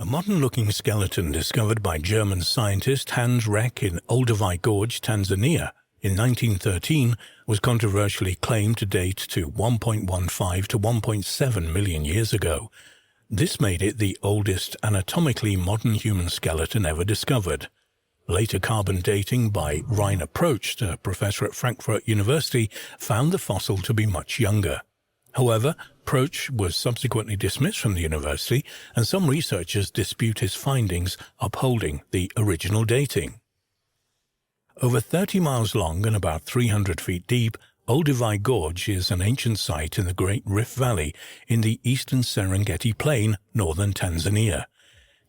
A modern-looking skeleton discovered by German scientist Hans Reck in Oldi Gorge, Tanzania, in 1913 was controversially claimed to date to 1.15 to 1.7 million years ago. This made it the oldest anatomically modern human skeleton ever discovered. Later carbon dating by Rainer Procht, a professor at Frankfurt University, found the fossil to be much younger. However, Procht was subsequently dismissed from the university, and some researchers dispute his findings, upholding the original dating. Over 30 miles long and about 300 feet deep, Oldi Gorge is an ancient site in the Great Rift Valley in the eastern Serengeti Plain, northern Tanzania.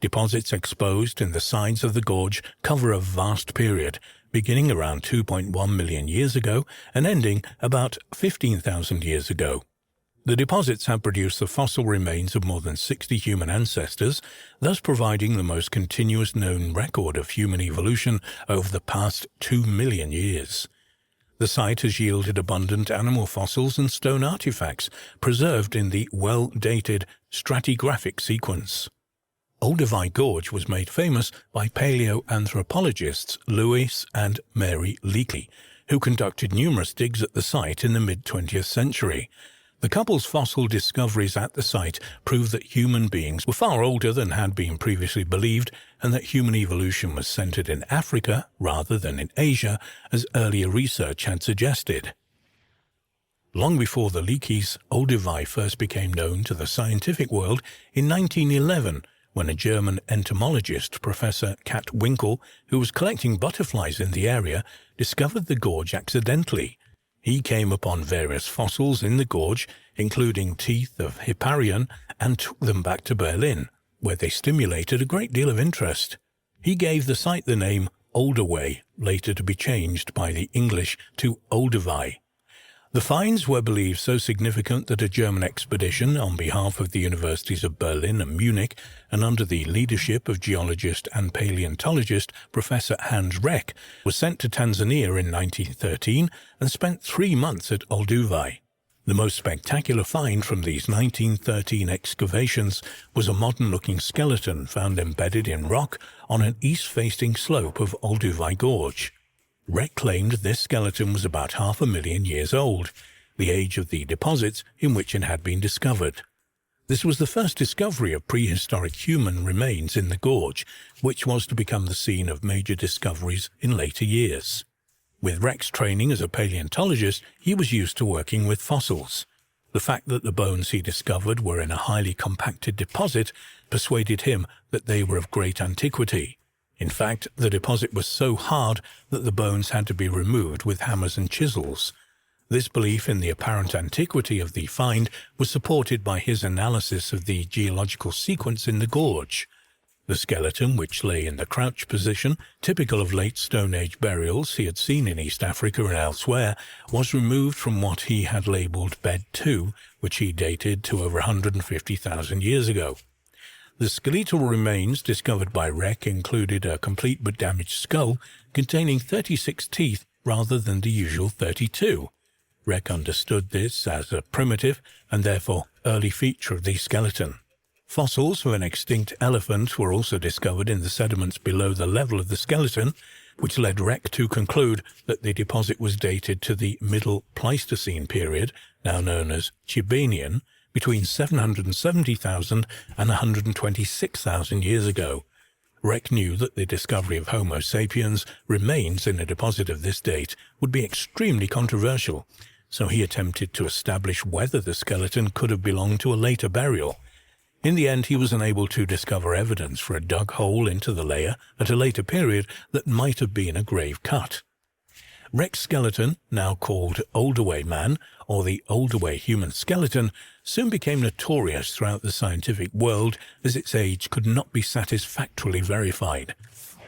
Deposits exposed in the sides of the gorge cover a vast period, beginning around 2.1 million years ago and ending about 15,000 years ago. The deposits have produced the fossil remains of more than 60 human ancestors, thus providing the most continuous known record of human evolution over the past 2 million years. The site has yielded abundant animal fossils and stone artifacts, preserved in the well-dated stratigraphic sequence. Oldi Gorge was made famous by paleoanthropologists Louis and Mary Leakey, who conducted numerous digs at the site in the mid-20th century. The couple's fossil discoveries at the site prove that human beings were far older than had been previously believed, and that human evolution was centered in Africa rather than in Asia, as earlier research had suggested. Long before the Leakeys, Oldi first became known to the scientific world in 1911, when a German entomologist, Professor Kat Winkel, who was collecting butterflies in the area, discovered the gorge accidentally. He came upon various fossils in the gorge, including teeth of Hipparion, and took them back to Berlin, where they stimulated a great deal of interest. He gave the site the name Oldaway, later to be changed by the English to Oldi. The finds were believed so significant that a German expedition on behalf of the universities of Berlin and Munich, and under the leadership of geologist and paleontologist Professor Hans Reck, was sent to Tanzania in 1913 and spent 3 months at Oldi. The most spectacular find from these 1913 excavations was a modern-looking skeleton found embedded in rock on an east-facing slope of Oldi Gorge. Reck claimed this skeleton was about 500,000 years old, the age of the deposits in which it had been discovered. This was the first discovery of prehistoric human remains in the gorge, which was to become the scene of major discoveries in later years. With Reck's training as a paleontologist, he was used to working with fossils. The fact that the bones he discovered were in a highly compacted deposit persuaded him that they were of great antiquity. In fact, the deposit was so hard that the bones had to be removed with hammers and chisels. This belief in the apparent antiquity of the find was supported by his analysis of the geological sequence in the gorge. The skeleton, which lay in the crouch position, typical of late Stone Age burials he had seen in East Africa and elsewhere, was removed from what he had labelled Bed 2, which he dated to over 150,000 years ago. The skeletal remains discovered by Reck included a complete but damaged skull containing 36 teeth rather than the usual 32. Reck understood this as a primitive and therefore early feature of the skeleton. Fossils of an extinct elephant were also discovered in the sediments below the level of the skeleton, which led Reck to conclude that the deposit was dated to the Middle Pleistocene period, now known as Chibanian, between 770,000 and 126,000 years ago. Reck knew that the discovery of Homo sapiens remains in a deposit of this date would be extremely controversial, so he attempted to establish whether the skeleton could have belonged to a later burial. In the end, he was unable to discover evidence for a dug hole into the layer at a later period that might have been a grave cut. Reck's skeleton, now called Oldi Man, or the Oldi human skeleton, soon became notorious throughout the scientific world as its age could not be satisfactorily verified.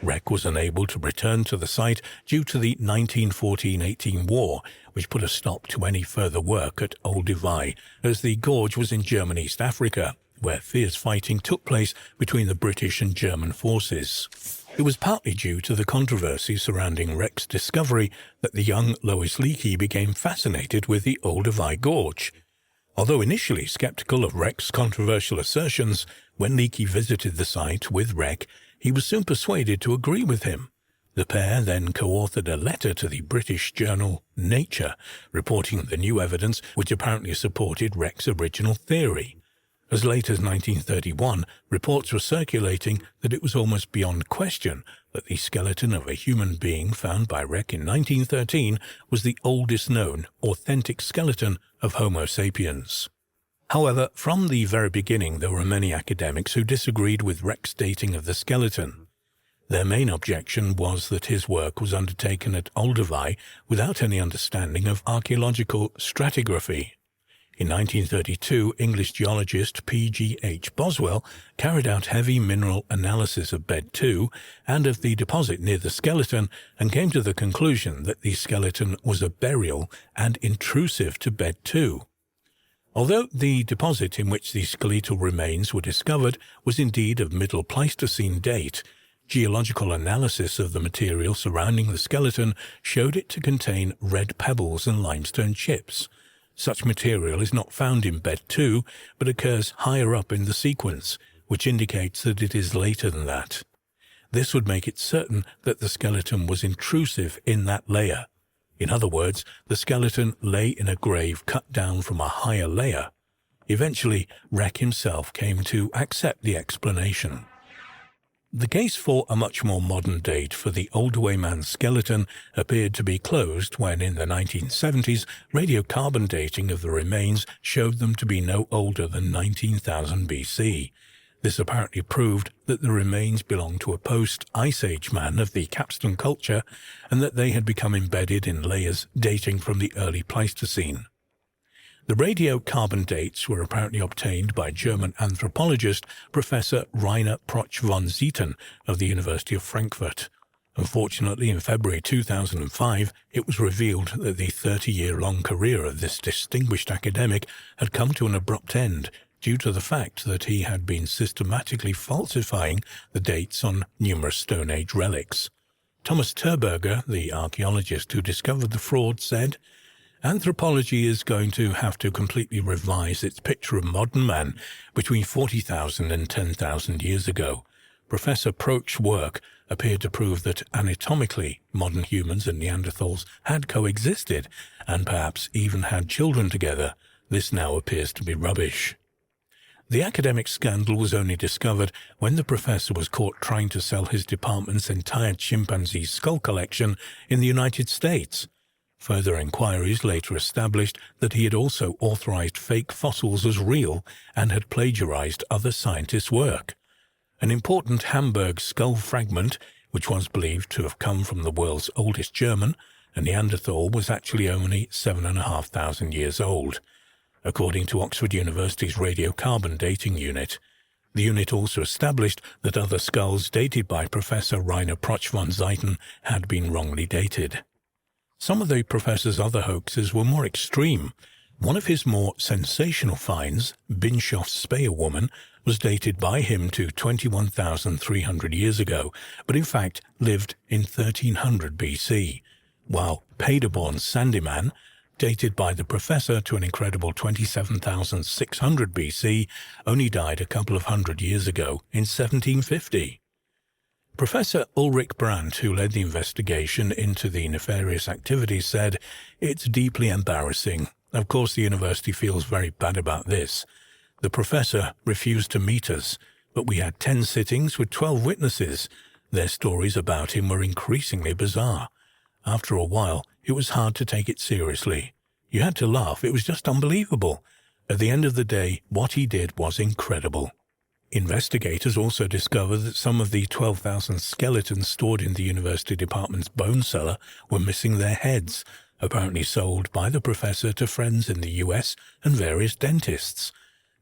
Reck was unable to return to the site due to the 1914-18 war, which put a stop to any further work at Oldi, as the gorge was in German East Africa, where fierce fighting took place between the British and German forces. It was partly due to the controversy surrounding Reck's discovery that the young Lois Leakey became fascinated with the Oldi Gorge. Although initially skeptical of Reck's controversial assertions, When Leakey visited the site with Reck, he was soon persuaded to agree with him. The pair then co-authored a letter to the British journal Nature, reporting the new evidence which apparently supported Reck's original theory. As late as 1931, reports were circulating that it was almost beyond question that the skeleton of a human being found by Reck in 1913 was the oldest known, authentic skeleton of Homo sapiens. However, from the very beginning there were many academics who disagreed with Reck's dating of the skeleton. Their main objection was that his work was undertaken at Olduvai without any understanding of archaeological stratigraphy. In 1932, English geologist P.G.H. Boswell carried out heavy mineral analysis of Bed 2 and of the deposit near the skeleton and came to the conclusion that the skeleton was a burial and intrusive to Bed 2. Although the deposit in which the skeletal remains were discovered was indeed of Middle Pleistocene date, geological analysis of the material surrounding the skeleton showed it to contain red pebbles and limestone chips. Such material is not found in Bed 2, but occurs higher up in the sequence, which indicates that it is later than that. This would make it certain that the skeleton was intrusive in that layer. In other words, the skeleton lay in a grave cut down from a higher layer. Eventually, Reck himself came to accept the explanation. The case for a much more modern date for the Olduvai man's skeleton appeared to be closed when, in the 1970s, radiocarbon dating of the remains showed them to be no older than 19,000 BC. This apparently proved that the remains belonged to a post-Ice Age man of the Capstone culture and that they had become embedded in layers dating from the early Pleistocene. The radiocarbon dates were apparently obtained by German anthropologist Professor Rainer Proch von Zieten of the University of Frankfurt. Unfortunately, in February 2005, it was revealed that the 30-year-long career of this distinguished academic had come to an abrupt end due to the fact that he had been systematically falsifying the dates on numerous Stone Age relics. Thomas Terberger, the archaeologist who discovered the fraud, said, "Anthropology is going to have to completely revise its picture of modern man between 40,000 and 10,000 years ago. Professor Proch's work appeared to prove that anatomically modern humans and Neanderthals had coexisted and perhaps even had children together. This now appears to be rubbish." The academic scandal was only discovered when the professor was caught trying to sell his department's entire chimpanzee skull collection in the United States. Further inquiries later established that he had also authorized fake fossils as real and had plagiarized other scientists' work. An important Hamburg skull fragment, which was believed to have come from the world's oldest German, a Neanderthal, was actually only 7,500 years old. According to Oxford University's radiocarbon dating unit, the unit also established that other skulls dated by Professor Rainer Proch von Zieten had been wrongly dated. Some of the professor's other hoaxes were more extreme. One of his more sensational finds, Binshoff's Speyer woman, was dated by him to 21,300 years ago, but in fact lived in 1300 BC, while Paderborn's Sandeman, dated by the professor to an incredible 27,600 BC, only died a couple of hundred years ago in 1750. Professor Ulrich Brandt, who led the investigation into the nefarious activities, said, "It's deeply embarrassing. Of course the university feels very bad about this. The professor refused to meet us, but we had 10 sittings with 12 witnesses. Their stories about him were increasingly bizarre. After a while, it was hard to take it seriously. You had to laugh. It was just unbelievable. At the end of the day, what he did was incredible." Investigators also discovered that some of the 12,000 skeletons stored in the university department's bone cellar were missing their heads, apparently sold by the professor to friends in the US and various dentists.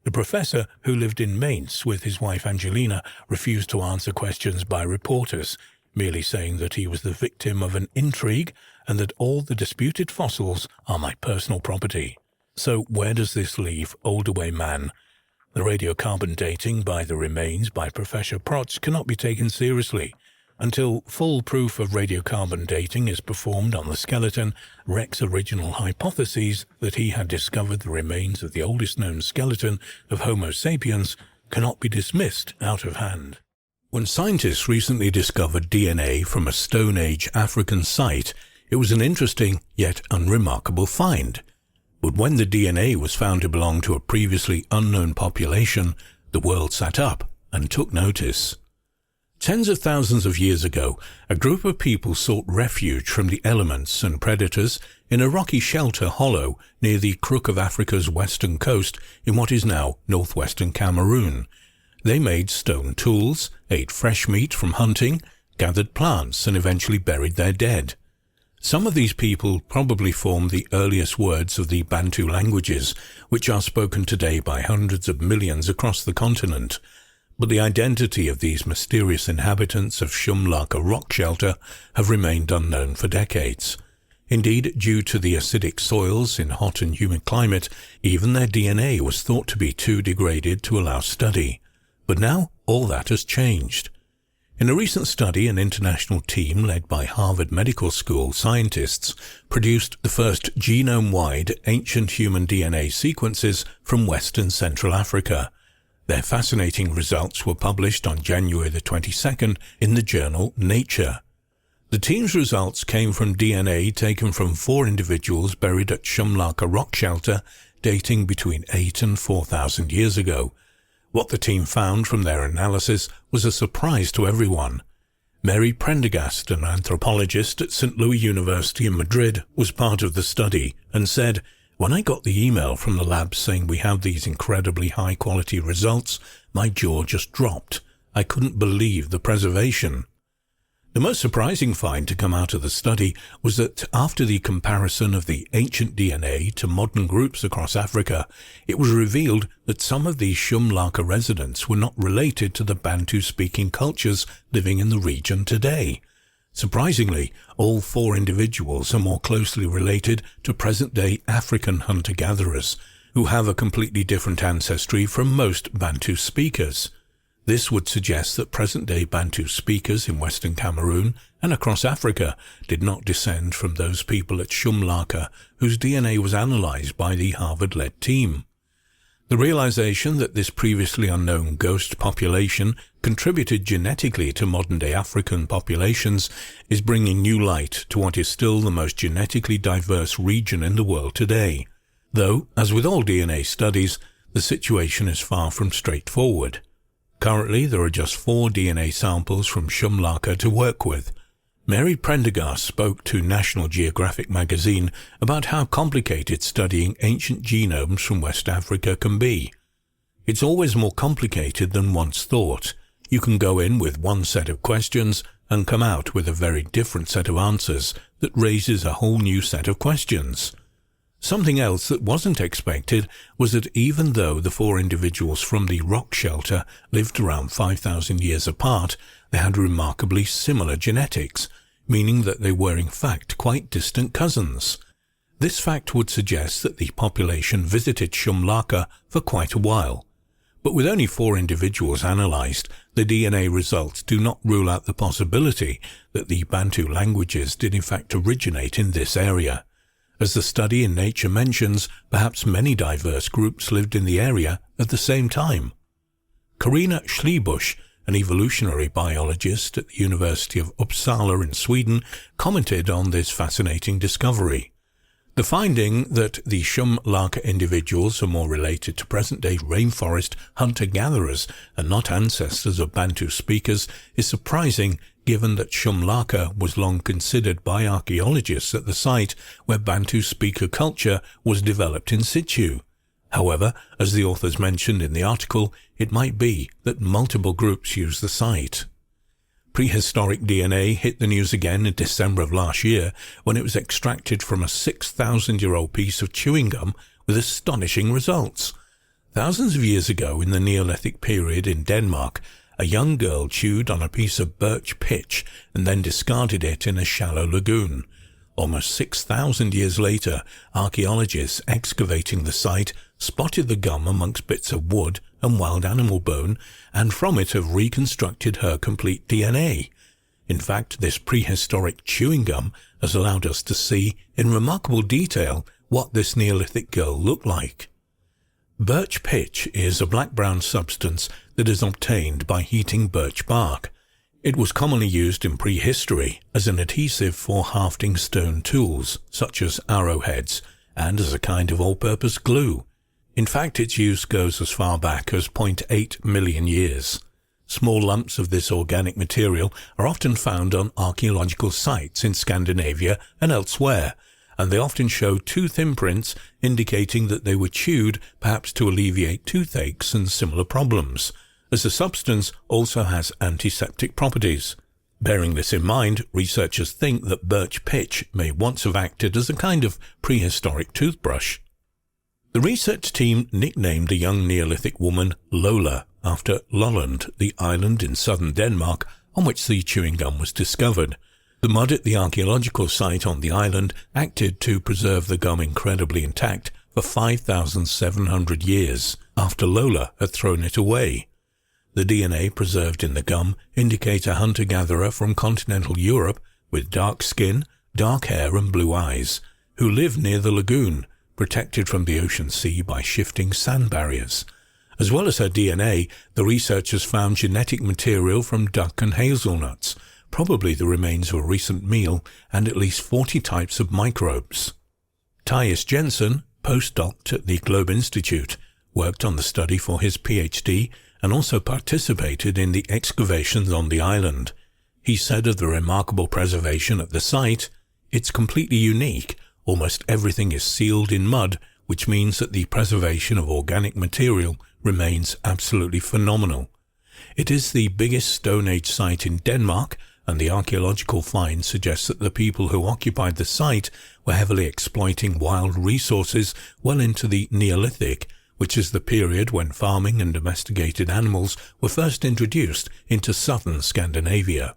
The professor, who lived in Mainz with his wife Angelina, refused to answer questions by reporters, merely saying that he was the victim of an intrigue and that all the disputed fossils are my personal property. So where does this leave Olduvai man? The radiocarbon dating by the remains by Professor Proch cannot be taken seriously. Until full proof of radiocarbon dating is performed on the skeleton, Reck's original hypotheses that he had discovered the remains of the oldest known skeleton of Homo sapiens cannot be dismissed out of hand. When scientists recently discovered DNA from a Stone Age African site, it was an interesting yet unremarkable find. But when the DNA was found to belong to a previously unknown population, the world sat up and took notice. Tens of thousands of years ago, a group of people sought refuge from the elements and predators in a rocky shelter hollow near the crook of Africa's western coast in what is now northwestern Cameroon. They made stone tools, ate fresh meat from hunting, gathered plants, and eventually buried their dead. Some of these people probably formed the earliest words of the Bantu languages, which are spoken today by hundreds of millions across the continent. But the identity of these mysterious inhabitants of Shumlaka rock shelter have remained unknown for decades. Indeed, due to the acidic soils in hot and humid climate, even their DNA was thought to be too degraded to allow study. But now all that has changed. In a recent study, an international team led by Harvard Medical School scientists produced the first genome-wide ancient human DNA sequences from West and Central Africa. Their fascinating results were published on January the 22nd in the journal Nature. The team's results came from DNA taken from 4 individuals buried at Shumlaka rock shelter dating between 8 and 4,000 years ago. What the team found from their analysis was a surprise to everyone. Mary Prendergast, an anthropologist at St. Louis University in Madrid, was part of the study and said, "When I got the email from the lab saying we have these incredibly high-quality results, my jaw just dropped. I couldn't believe the preservation." The most surprising find to come out of the study was that after the comparison of the ancient DNA to modern groups across Africa, it was revealed that some of these Shumlaka residents were not related to the Bantu-speaking cultures living in the region today. Surprisingly, all 4 individuals are more closely related to present-day African hunter-gatherers, who have a completely different ancestry from most Bantu speakers. This would suggest that present-day Bantu speakers in Western Cameroon and across Africa did not descend from those people at Shumlaka whose DNA was analyzed by the Harvard-led team. The realization that this previously unknown ghost population contributed genetically to modern-day African populations is bringing new light to what is still the most genetically diverse region in the world today. Though, as with all DNA studies, the situation is far from straightforward. Currently, there are just 4 DNA samples from Shumlaka to work with. Mary Prendergast spoke to National Geographic magazine about how complicated studying ancient genomes from West Africa can be. "It's always more complicated than once thought. You can go in with one set of questions and come out with a very different set of answers that raises a whole new set of questions." Something else that wasn't expected was that even though the 4 individuals from the rock shelter lived around 5,000 years apart, they had remarkably similar genetics, meaning that they were in fact quite distant cousins. This fact would suggest that the population visited Shumlaka for quite a while. But with only 4 individuals analyzed, the DNA results do not rule out the possibility that the Bantu languages did in fact originate in this area. As the study in Nature mentions, perhaps many diverse groups lived in the area at the same time. Carina Schlebusch, an evolutionary biologist at the University of Uppsala in Sweden, commented on this fascinating discovery. The finding that the Shumlaka individuals are more related to present-day rainforest hunter-gatherers and not ancestors of Bantu speakers is surprising, given that Shumlaka was long considered by archaeologists at the site where Bantu speaker culture was developed in situ. However, as the authors mentioned in the article, it might be that multiple groups use the site. Prehistoric DNA hit the news again in December of last year when it was extracted from a 6,000-year-old piece of chewing gum with astonishing results. Thousands of years ago in the Neolithic period in Denmark, a young girl chewed on a piece of birch pitch and then discarded it in a shallow lagoon. Almost 6,000 years later, archaeologists excavating the site spotted the gum amongst bits of wood and wild animal bone, and from it have reconstructed her complete DNA. In fact, this prehistoric chewing gum has allowed us to see in remarkable detail what this Neolithic girl looked like. Birch pitch is a black-brown substance that is obtained by heating birch bark. It was commonly used in prehistory as an adhesive for hafting stone tools, such as arrowheads, and as a kind of all-purpose glue. In fact, its use goes as far back as 0.8 million years. Small lumps of this organic material are often found on archaeological sites in Scandinavia and elsewhere, and they often show tooth imprints indicating that they were chewed, perhaps to alleviate toothaches and similar problems, as the substance also has antiseptic properties. Bearing this in mind, researchers think that birch pitch may once have acted as a kind of prehistoric toothbrush. The research team nicknamed a young Neolithic woman Lola after Lolland, the island in southern Denmark on which the chewing gum was discovered. The mud at the archaeological site on the island acted to preserve the gum incredibly intact for 5,700 years after Lola had thrown it away. The DNA preserved in the gum indicate a hunter-gatherer from continental Europe with dark skin, dark hair and blue eyes, who lived near the lagoon, protected from the ocean sea by shifting sand barriers. As well as her DNA, the researchers found genetic material from duck and hazelnuts, probably the remains of a recent meal, and at least 40 types of microbes. Thijs Jensen, postdoc at the Globe Institute, worked on the study for his PhD and also participated in the excavations on the island. He said of the remarkable preservation at the site, "It's completely unique. Almost everything is sealed in mud, which means that the preservation of organic material remains absolutely phenomenal. It is the biggest Stone Age site in Denmark, and the archaeological finds suggest that the people who occupied the site were heavily exploiting wild resources well into the Neolithic, which is the period when farming and domesticated animals were first introduced into southern Scandinavia."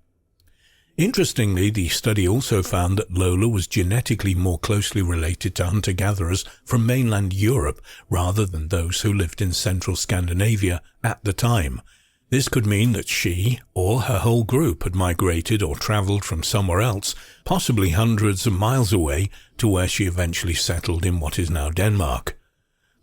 Interestingly, the study also found that Lola was genetically more closely related to hunter-gatherers from mainland Europe rather than those who lived in central Scandinavia at the time. This could mean that she, or her whole group, had migrated or travelled from somewhere else, possibly hundreds of miles away, to where she eventually settled in what is now Denmark.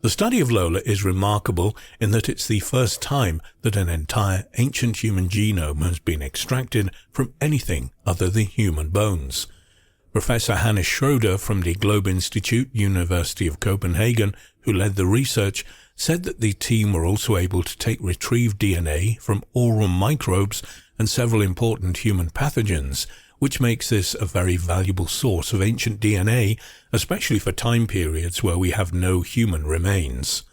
The study of Lola is remarkable in that it's the first time that an entire ancient human genome has been extracted from anything other than human bones. Professor Hannes Schroeder from the Globe Institute, University of Copenhagen, who led the research, said that the team were also able to take retrieved DNA from oral microbes and several important human pathogens, which makes this a very valuable source of ancient DNA, especially for time periods where we have no human remains.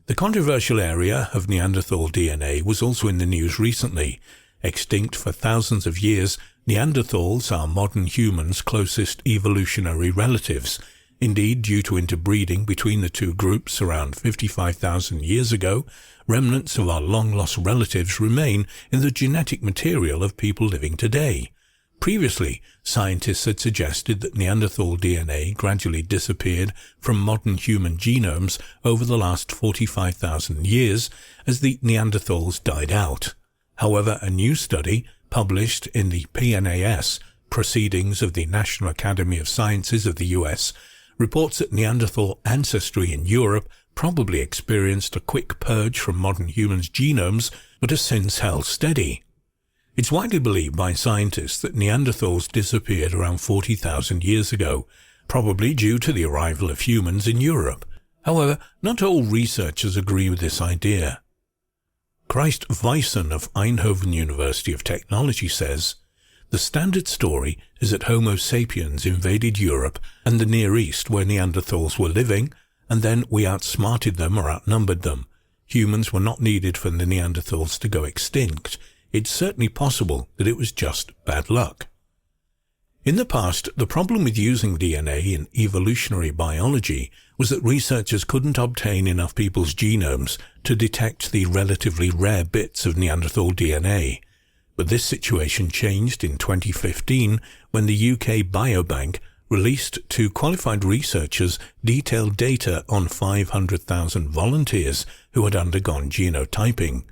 The controversial area of Neanderthal DNA was also in the news recently. Extinct for thousands of years, Neanderthals are modern humans' closest evolutionary relatives. Indeed, due to interbreeding between the two groups around 55,000 years ago, remnants of our long-lost relatives remain in the genetic material of people living today. Previously, scientists had suggested that Neanderthal DNA gradually disappeared from modern human genomes over the last 45,000 years as the Neanderthals died out. However, a new study, published in the PNAS, Proceedings of the National Academy of Sciences of the US, reports that Neanderthal ancestry in Europe probably experienced a quick purge from modern humans' genomes, but has since held steady. It's widely believed by scientists that Neanderthals disappeared around 40,000 years ago, probably due to the arrival of humans in Europe. However, not all researchers agree with this idea. Christ Wyssen of Eindhoven University of Technology says, "The standard story is that Homo sapiens invaded Europe and the Near East where Neanderthals were living, and then we outsmarted them or outnumbered them. Humans were not needed for the Neanderthals to go extinct. It's certainly possible that it was just bad luck." In the past, the problem with using DNA in evolutionary biology was that researchers couldn't obtain enough people's genomes to detect the relatively rare bits of Neanderthal DNA. But this situation changed in 2015 when the UK Biobank released to qualified researchers detailed data on 500,000 volunteers who had undergone genotyping.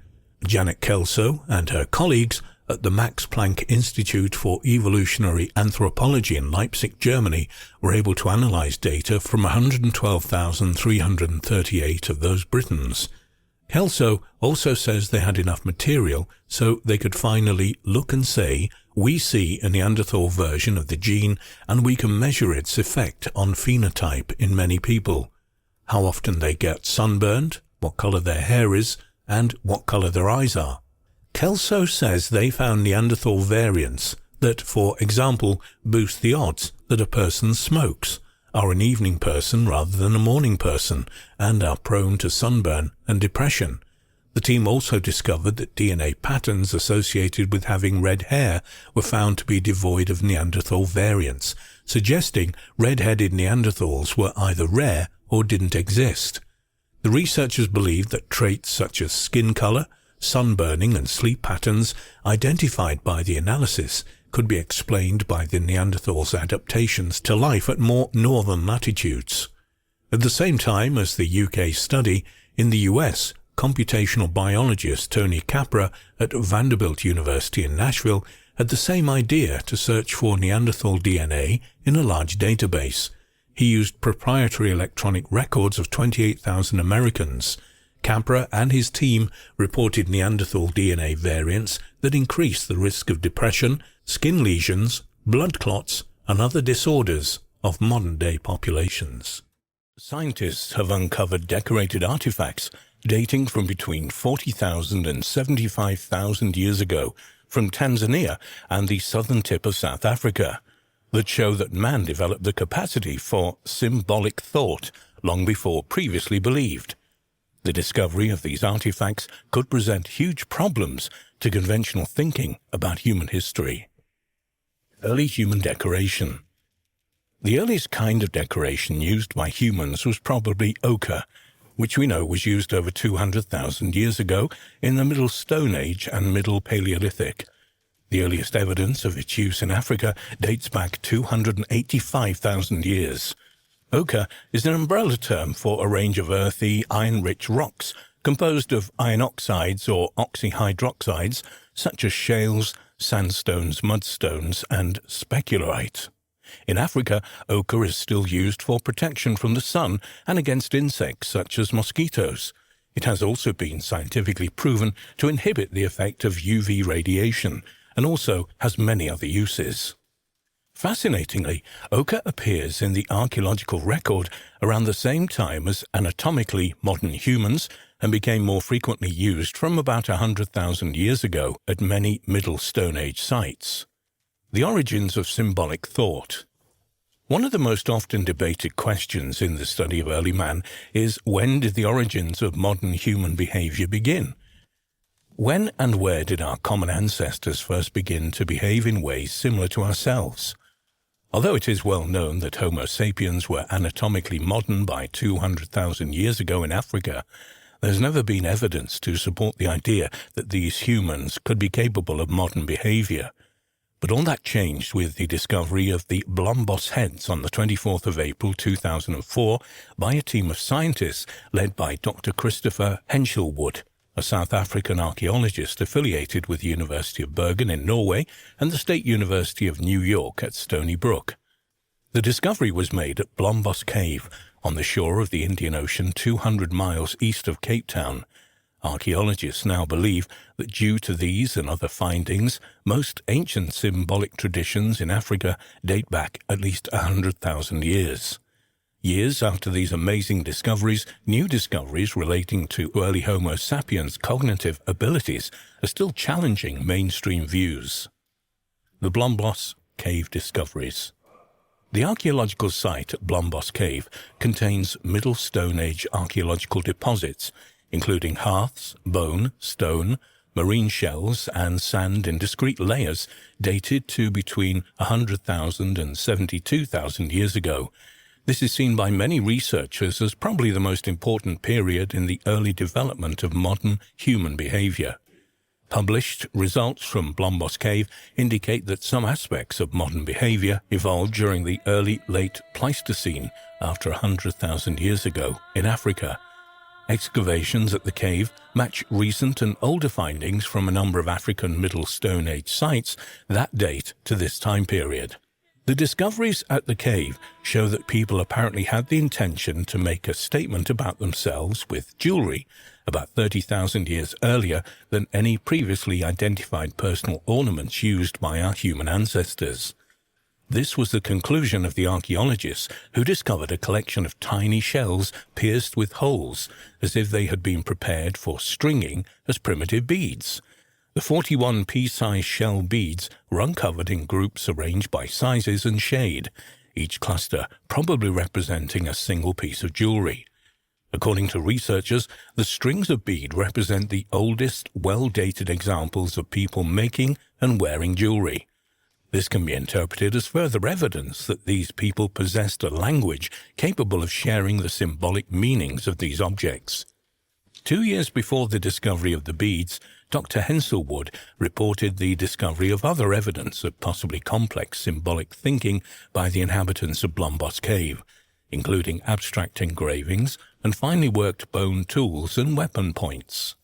Janet Kelso and her colleagues at the Max Planck Institute for Evolutionary Anthropology in Leipzig, Germany, were able to analyze data from 112,338 of those Britons. Kelso also says they had enough material so they could finally look and say, we see a Neanderthal version of the gene and we can measure its effect on phenotype in many people. How often they get sunburned, what color their hair is, and what color their eyes are. Kelso says they found Neanderthal variants that, for example, boost the odds that a person smokes, are an evening person rather than a morning person, and are prone to sunburn and depression. The team also discovered that DNA patterns associated with having red hair were found to be devoid of Neanderthal variants, suggesting red-headed Neanderthals were either rare or didn't exist. The researchers believed that traits such as skin color, sunburning and sleep patterns identified by the analysis could be explained by the Neanderthals' adaptations to life at more northern latitudes. At the same time as the UK study, in the US, computational biologist Tony Capra at Vanderbilt University in Nashville had the same idea to search for Neanderthal DNA in a large database. He used proprietary electronic records of 28,000 Americans. Capra and his team reported Neanderthal DNA variants that increase the risk of depression, skin lesions, blood clots, and other disorders of modern-day populations. Scientists have uncovered decorated artifacts dating from between 40,000 and 75,000 years ago from Tanzania and the southern tip of South Africa that show that man developed the capacity for symbolic thought long before previously believed. The discovery of these artifacts could present huge problems to conventional thinking about human history. Early human decoration. The earliest kind of decoration used by humans was probably ochre, which we know was used over 200,000 years ago in the Middle Stone Age and Middle Paleolithic. The earliest evidence of its use in Africa dates back 285,000 years. Ochre is an umbrella term for a range of earthy, iron-rich rocks composed of iron oxides or oxyhydroxides such as shales, sandstones, mudstones, and specularite. In Africa, ochre is still used for protection from the sun and against insects such as mosquitoes. It has also been scientifically proven to inhibit the effect of UV radiation and also has many other uses. Fascinatingly, ochre appears in the archaeological record around the same time as anatomically modern humans and became more frequently used from about 100,000 years ago at many Middle Stone Age sites. The origins of symbolic thought. One of the most often debated questions in the study of early man is, when did the origins of modern human behavior begin? When and where did our common ancestors first begin to behave in ways similar to ourselves? Although it is well known that Homo sapiens were anatomically modern by 200,000 years ago in Africa, there's never been evidence to support the idea that these humans could be capable of modern behavior. But all that changed with the discovery of the Blombos heads on the 24th of April 2004 by a team of scientists led by Dr. Christopher Henshelwood, a South African archaeologist affiliated with the University of Bergen in Norway and the State University of New York at Stony Brook. The discovery was made at Blombos Cave on the shore of the Indian Ocean 200 miles east of Cape Town. Archaeologists now believe that due to these and other findings, most ancient symbolic traditions in Africa date back at least 100,000 years. Years after these amazing discoveries, new discoveries relating to early Homo sapiens' cognitive abilities are still challenging mainstream views. The Blombos Cave discoveries. The archaeological site at Blombos Cave contains Middle Stone Age archaeological deposits, including hearths, bone, stone, marine shells, and sand in discrete layers dated to between 100,000 and 72,000 years ago. This is seen by many researchers as probably the most important period in the early development of modern human behavior. Published results from Blombos Cave indicate that some aspects of modern behavior evolved during the early late Pleistocene after 100,000 years ago in Africa. Excavations at the cave match recent and older findings from a number of African Middle Stone Age sites that date to this time period. The discoveries at the cave show that people apparently had the intention to make a statement about themselves with jewelry about 30,000 years earlier than any previously identified personal ornaments used by our human ancestors. This was the conclusion of the archaeologists who discovered a collection of tiny shells pierced with holes, as if they had been prepared for stringing as primitive beads. The 41 pea-sized shell beads were uncovered in groups arranged by sizes and shade, each cluster probably representing a single piece of jewelry. According to researchers, the strings of bead represent the oldest, well-dated examples of people making and wearing jewelry. This can be interpreted as further evidence that these people possessed a language capable of sharing the symbolic meanings of these objects. 2 years before the discovery of the beads, Dr. Henselwood reported the discovery of other evidence of possibly complex symbolic thinking by the inhabitants of Blombos Cave, including abstract engravings and finely worked bone tools and weapon points.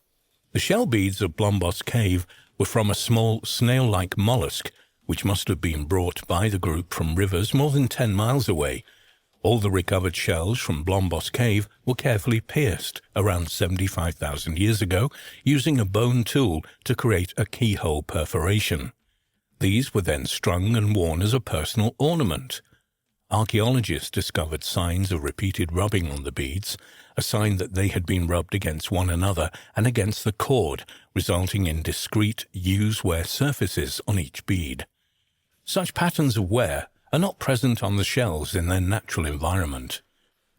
The shell beads of Blombos Cave were from a small snail-like mollusk, which must have been brought by the group from rivers more than 10 miles away. All the recovered shells from Blombos Cave were carefully pierced around 75,000 years ago using a bone tool to create a keyhole perforation. These were then strung and worn as a personal ornament. Archaeologists discovered signs of repeated rubbing on the beads, a sign that they had been rubbed against one another and against the cord, resulting in discrete use-wear surfaces on each bead. Such patterns of wear are not present on the shells in their natural environment.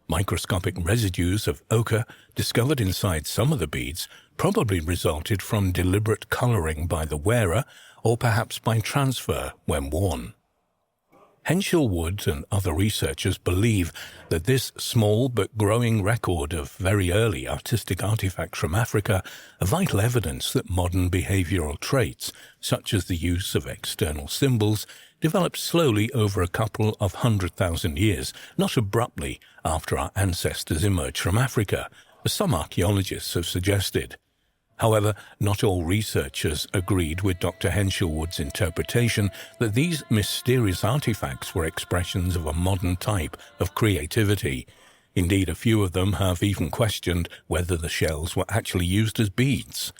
Microscopic residues of ochre discovered inside some of the beads probably resulted from deliberate coloring by the wearer or perhaps by transfer when worn. Henselwood and other researchers believe that this small but growing record of very early artistic artifacts from Africa are vital evidence that modern behavioral traits, such as the use of external symbols, developed slowly over a couple of 100,000 years, not abruptly after our ancestors emerged from Africa, as some archaeologists have suggested. However, not all researchers agreed with Dr. Henselwood's interpretation that these mysterious artifacts were expressions of a modern type of creativity. Indeed, a few of them have even questioned whether the shells were actually used as beads.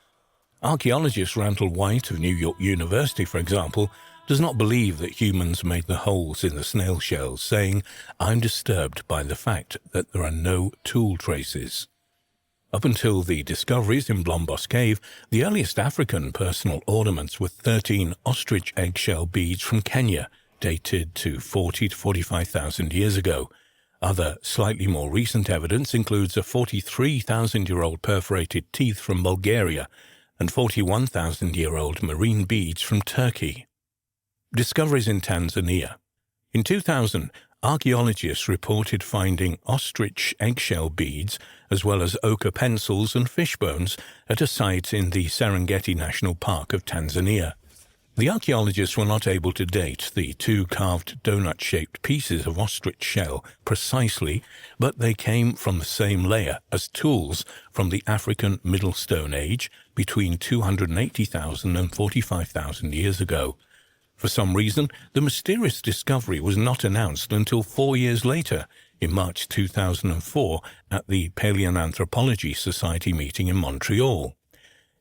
Archaeologist Randall White of New York University, for example, does not believe that humans made the holes in the snail shells, saying, "I'm disturbed by the fact that there are no tool traces." Up until the discoveries in Blombos Cave, the earliest African personal ornaments were 13 ostrich eggshell beads from Kenya, dated to 40 to 45,000 years ago. Other, slightly more recent evidence includes a 43,000-year-old perforated teeth from Bulgaria and 41,000-year-old marine beads from Turkey. Discoveries in Tanzania. In 2000, archaeologists reported finding ostrich eggshell beads as well as ochre pencils and fish bones at a site in the Serengeti National Park of Tanzania. The archaeologists were not able to date the two carved donut-shaped pieces of ostrich shell precisely, but they came from the same layer as tools from the African Middle Stone Age between 280,000 and 45,000 years ago. For some reason, the mysterious discovery was not announced until 4 years later, in March 2004, at the Paleoanthropology Society meeting in Montreal.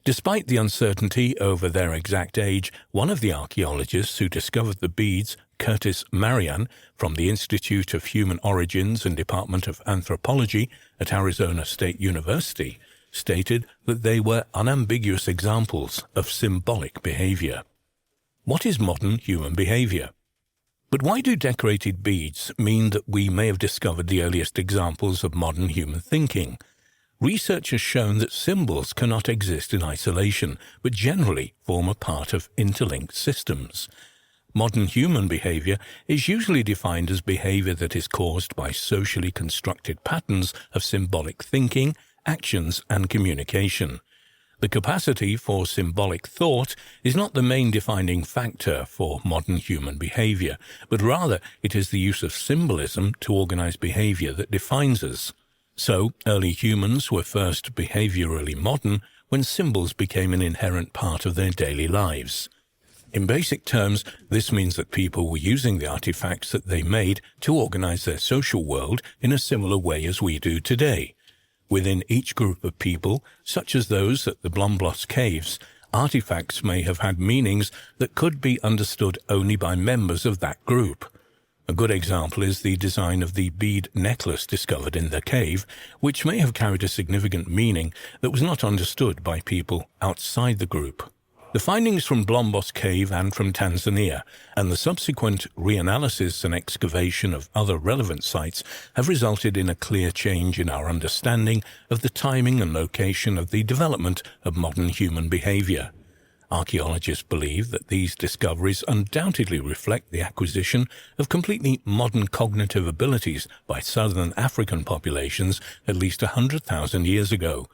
Despite the uncertainty over their exact age, one of the archaeologists who discovered the beads, Curtis Marian, from the Institute of Human Origins and Department of Anthropology at Arizona State University, stated that they were unambiguous examples of symbolic behavior. What is modern human behavior? But why do decorated beads mean that we may have discovered the earliest examples of modern human thinking? Research has shown that symbols cannot exist in isolation, but generally form a part of interlinked systems. Modern human behavior is usually defined as behavior that is caused by socially constructed patterns of symbolic thinking, actions, and communication. The capacity for symbolic thought is not the main defining factor for modern human behavior, but rather it is the use of symbolism to organize behavior that defines us. So, early humans were first behaviorally modern when symbols became an inherent part of their daily lives. In basic terms, this means that people were using the artifacts that they made to organize their social world in a similar way as we do today. Within each group of people, such as those at the Blomblos Caves, artifacts may have had meanings that could be understood only by members of that group. A good example is the design of the bead necklace discovered in the cave, which may have carried a significant meaning that was not understood by people outside the group. The findings from Blombos Cave and from Tanzania, and the subsequent reanalysis and excavation of other relevant sites have resulted in a clear change in our understanding of the timing and location of the development of modern human behavior. Archaeologists believe that these discoveries undoubtedly reflect the acquisition of completely modern cognitive abilities by southern African populations at least 100,000 years ago.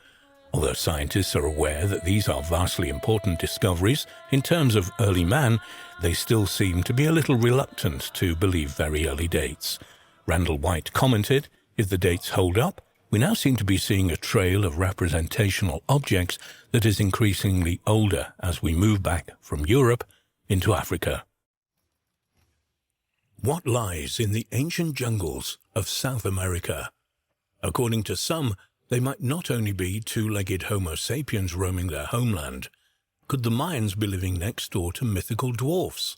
Although scientists are aware that these are vastly important discoveries in terms of early man, they still seem to be a little reluctant to believe very early dates. Randall White commented, "If the dates hold up, we now seem to be seeing a trail of representational objects that is increasingly older as we move back from Europe into Africa." What lies in the ancient jungles of South America? According to some, they might not only be two-legged Homo sapiens roaming their homeland. Could the Mayans be living next door to mythical dwarfs?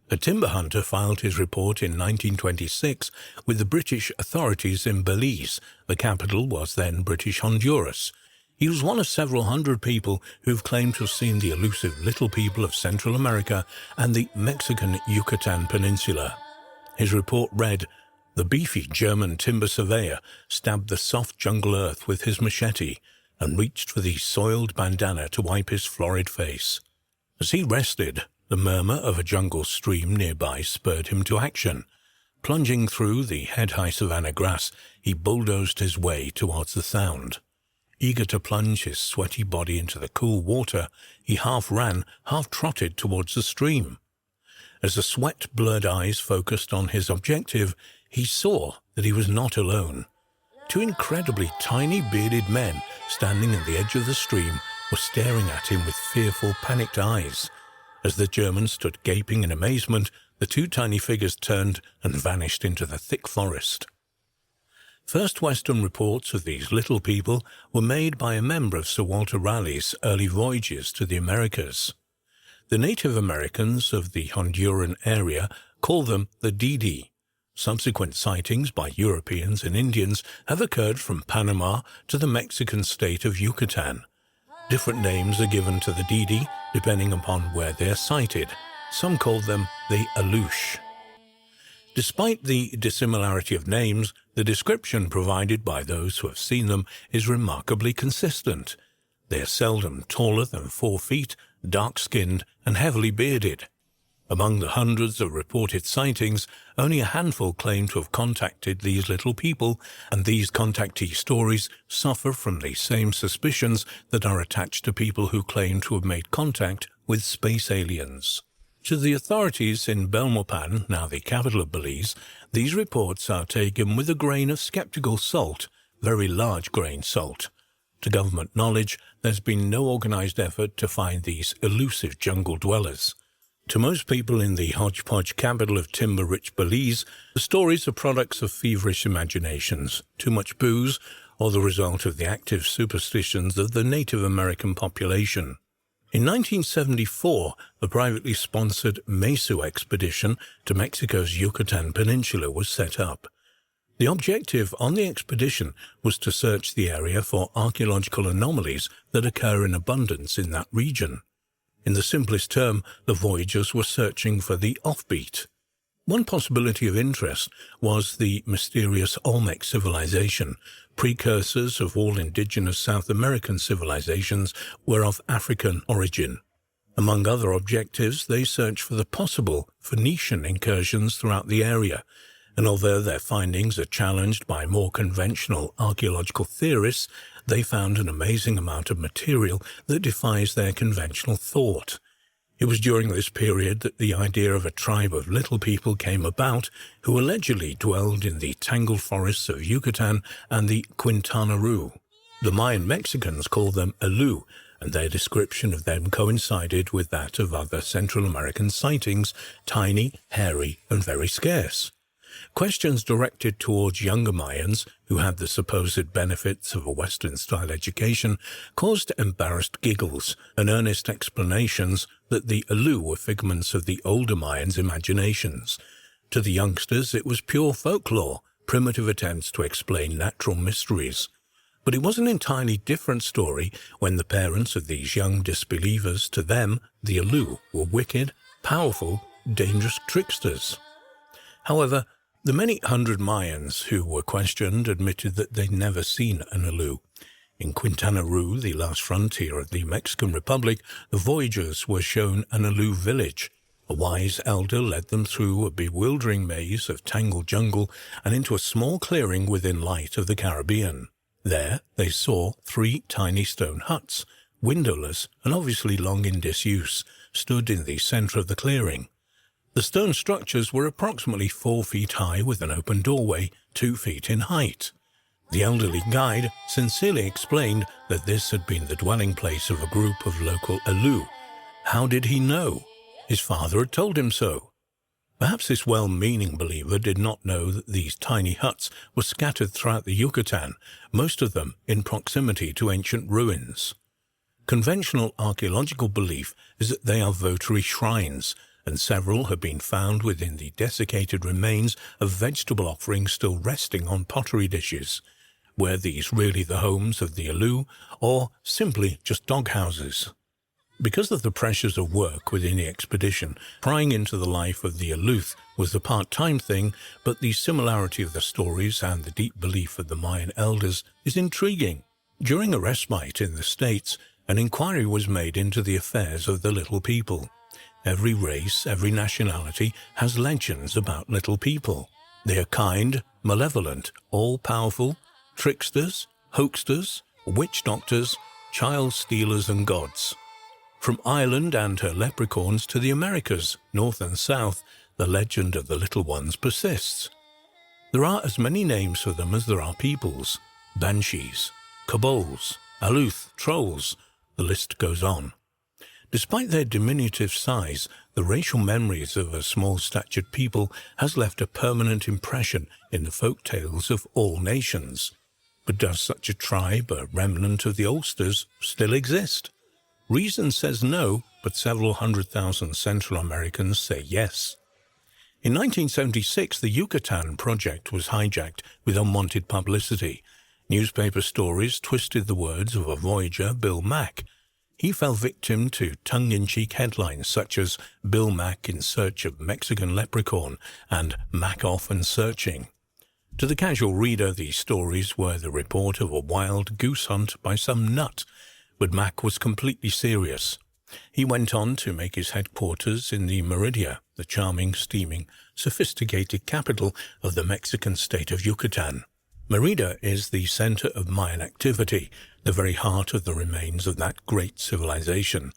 A timber hunter filed his report in 1926 with the British authorities in Belize. The capital was then British Honduras. He was one of several hundred people who've claimed to have seen the elusive little people of Central America and the Mexican Yucatan Peninsula. His report read, "The beefy German timber surveyor stabbed the soft jungle earth with his machete and reached for the soiled bandana to wipe his florid face. As he rested, the murmur of a jungle stream nearby spurred him to action. Plunging through the head-high savanna grass, he bulldozed his way towards the sound. Eager to plunge his sweaty body into the cool water, he half ran, half trotted towards the stream. As the sweat-blurred eyes focused on his objective, he saw that he was not alone. Two incredibly tiny bearded men standing at the edge of the stream were staring at him with fearful, panicked eyes. As the German stood gaping in amazement, the two tiny figures turned and vanished into the thick forest. First Western reports of these little people were made by a member of Sir Walter Raleigh's early voyages to the Americas. The Native Americans of the Honduran area call them the Didi. Subsequent sightings by Europeans and Indians have occurred from Panama to the Mexican state of Yucatan. Different names are given to the Didi depending upon where they are sighted. Some call them the Alux. Despite the dissimilarity of names, the description provided by those who have seen them is remarkably consistent. They are seldom taller than 4 feet, dark-skinned and heavily bearded. Among the hundreds of reported sightings, only a handful claim to have contacted these little people, and these contactee stories suffer from the same suspicions that are attached to people who claim to have made contact with space aliens. To the authorities in Belmopan, now the capital of Belize, these reports are taken with a grain of skeptical salt, very large grain salt. To government knowledge, there's been no organized effort to find these elusive jungle dwellers. To most people in the hodgepodge capital of timber-rich Belize, the stories are products of feverish imaginations, too much booze, or the result of the active superstitions of the Native American population. In 1974, a privately sponsored Mesu expedition to Mexico's Yucatan Peninsula was set up. The objective on the expedition was to search the area for archaeological anomalies that occur in abundance in that region. In the simplest term, the voyagers were searching for the offbeat. One possibility of interest was the mysterious Olmec civilization. Precursors of all indigenous South American civilizations were of African origin. Among other objectives, they searched for the possible Phoenician incursions throughout the area, and although their findings are challenged by more conventional archaeological theorists, they found an amazing amount of material that defies their conventional thought. It was during this period that the idea of a tribe of little people came about who allegedly dwelled in the tangled forests of Yucatan and the Quintana Roo. The Mayan Mexicans called them Aloo, and their description of them coincided with that of other Central American sightings, tiny, hairy, and very scarce. Questions directed towards younger Mayans, who had the supposed benefits of a Western-style education, caused embarrassed giggles and earnest explanations that the Aloo were figments of the older Mayans' imaginations. To the youngsters, it was pure folklore, primitive attempts to explain natural mysteries. But it was an entirely different story when the parents of these young disbelievers, to them, the Aloo, were wicked, powerful, dangerous tricksters. However, the many hundred Mayans who were questioned admitted that they'd never seen an Aloo. In Quintana Roo, the last frontier of the Mexican Republic, the voyagers were shown an Aloo village. A wise elder led them through a bewildering maze of tangled jungle and into a small clearing within light of the Caribbean. There they saw 3 tiny stone huts, windowless and obviously long in disuse, stood in the center of the clearing. The stone structures were approximately 4 feet high with an open doorway 2 feet in height. The elderly guide sincerely explained that this had been the dwelling place of a group of local Aloo. How did he know? His father had told him so. Perhaps this well-meaning believer did not know that these tiny huts were scattered throughout the Yucatan, most of them in proximity to ancient ruins. Conventional archaeological belief is that they are votary shrines, and several have been found within the desiccated remains of vegetable offerings still resting on pottery dishes. Were these really the homes of the Aloo, or simply just dog houses? Because of the pressures of work within the expedition, prying into the life of the Alooth was a part-time thing, but the similarity of the stories and the deep belief of the Mayan elders is intriguing. During a respite in the States, an inquiry was made into the affairs of the little people. Every race, every nationality has legends about little people. They are kind, malevolent, all-powerful, tricksters, hoaxsters, witch doctors, child stealers and gods. From Ireland and her leprechauns to the Americas, north and south, the legend of the little ones persists. There are as many names for them as there are peoples. Banshees, kobolds, alooth, trolls, the list goes on. Despite their diminutive size, the racial memories of a small-statured people has left a permanent impression in the folk tales of all nations. But does such a tribe, a remnant of the oldsters, still exist? Reason says no, but several 100,000 Central Americans say yes. In 1976, the Yucatan Project was hijacked with unwanted publicity. Newspaper stories twisted the words of a voyager, Bill Mack. He fell victim to tongue-in-cheek headlines such as Bill Mack in search of Mexican leprechaun and Mack off and searching. To the casual reader, these stories were the report of a wild goose hunt by some nut, but Mack was completely serious. He went on to make his headquarters in the Mérida, the charming, steaming, sophisticated capital of the Mexican state of Yucatan. Mérida is the center of Mayan activity, the very heart of the remains of that great civilization.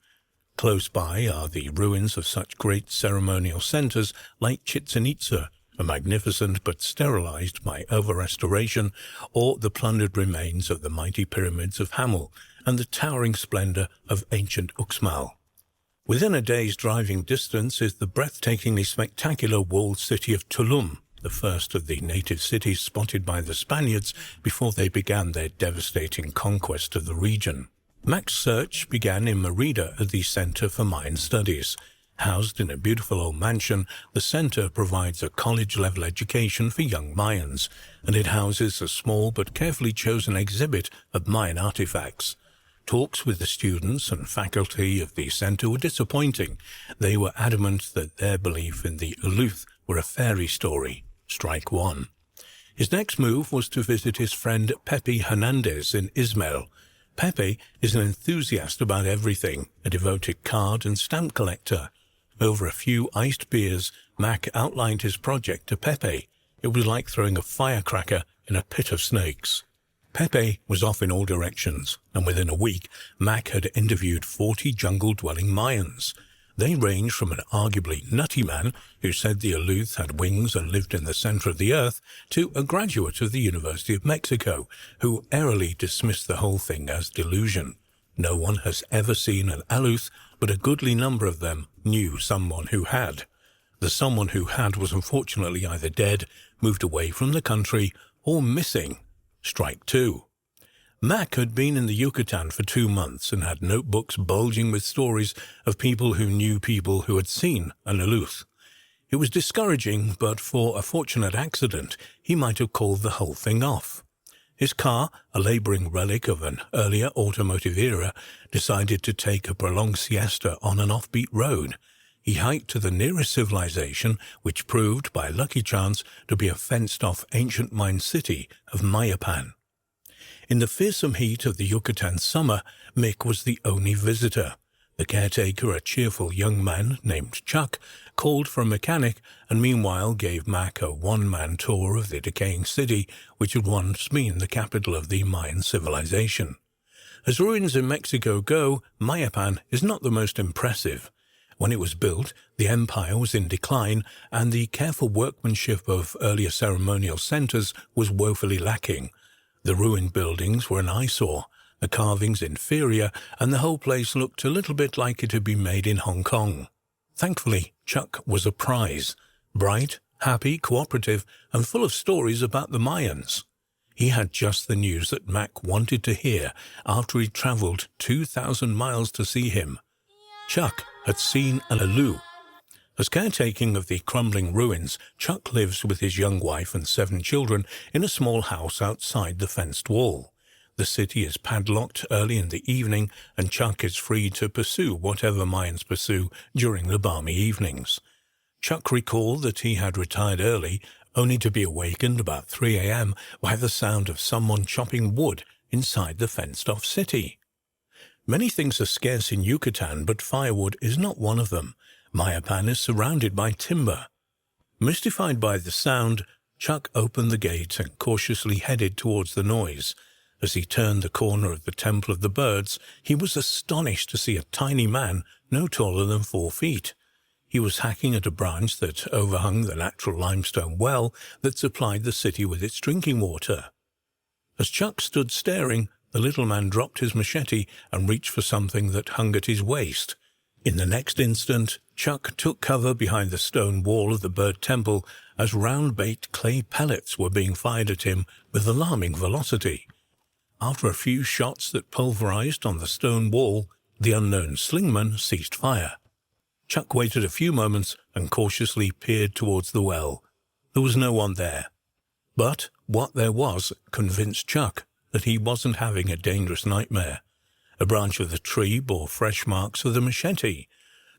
Close by are the ruins of such great ceremonial centers like Chichen Itza, a magnificent but sterilized by over-restoration, or the plundered remains of the mighty pyramids of Hamel and the towering splendor of ancient Uxmal. Within a day's driving distance is the breathtakingly spectacular walled city of Tulum, the first of the native cities spotted by the Spaniards before they began their devastating conquest of the region. Mack's search began in Mérida at the Center for Mayan Studies. Housed in a beautiful old mansion, the center provides a college-level education for young Mayans, and it houses a small but carefully chosen exhibit of Mayan artifacts. Talks with the students and faculty of the center were disappointing. They were adamant that their belief in the Alooth were a fairy story. Strike one. His next move was to visit his friend Pepe Hernandez in Izmael. Pepe is an enthusiast about everything, a devoted card and stamp collector. Over a few iced beers, Mack outlined his project to Pepe. It was like throwing a firecracker in a pit of snakes. Pepe was off in all directions, and within a week, Mack had interviewed 40 jungle-dwelling Mayans. They range from an arguably nutty man who said the Alooth had wings and lived in the center of the earth to a graduate of the University of Mexico who airily dismissed the whole thing as delusion. No one has ever seen an Alooth, but a goodly number of them knew someone who had. The someone who had was unfortunately either dead, moved away from the country, or missing. Strike two. Mac had been in the Yucatan for 2 months and had notebooks bulging with stories of people who knew people who had seen an Alooth. It was discouraging, but for a fortunate accident, he might have called the whole thing off. His car, a labouring relic of an earlier automotive era, decided to take a prolonged siesta on an offbeat road. He hiked to the nearest civilization, which proved, by lucky chance, to be a fenced-off ancient mine city of Mayapan. In the fearsome heat of the Yucatan summer, Mick was the only visitor. The caretaker, a cheerful young man named Chuck, called for a mechanic and meanwhile gave Mac a one-man tour of the decaying city which had once been the capital of the Mayan civilization. As ruins in Mexico go, Mayapan is not the most impressive. When it was built, the empire was in decline and the careful workmanship of earlier ceremonial centers was woefully lacking. The ruined buildings were an eyesore, the carvings inferior, and the whole place looked a little bit like it had been made in Hong Kong. Thankfully, Chuck was a prize, bright, happy, cooperative, and full of stories about the Mayans. He had just the news that Mac wanted to hear after he'd travelled 2,000 miles to see him. Chuck had seen an Aloo. As caretaking of the crumbling ruins, Chuck lives with his young wife and 7 children in a small house outside the fenced wall. The city is padlocked early in the evening, and Chuck is free to pursue whatever Mayans pursue during the balmy evenings. Chuck recalled that he had retired early, only to be awakened about 3 a.m. by the sound of someone chopping wood inside the fenced-off city. Many things are scarce in Yucatan, but firewood is not one of them. Mayapan is surrounded by timber. Mystified by the sound, Chuck opened the gate and cautiously headed towards the noise. As he turned the corner of the Temple of the Birds, he was astonished to see a tiny man no taller than 4 feet. He was hacking at a branch that overhung the natural limestone well that supplied the city with its drinking water. As Chuck stood staring, the little man dropped his machete and reached for something that hung at his waist. In the next instant, Chuck took cover behind the stone wall of the bird temple as round-baked clay pellets were being fired at him with alarming velocity. After a few shots that pulverized on the stone wall, the unknown slingman ceased fire. Chuck waited a few moments and cautiously peered towards the well. There was no one there. But what there was convinced Chuck that he wasn't having a dangerous nightmare. A branch of the tree bore fresh marks of the machete.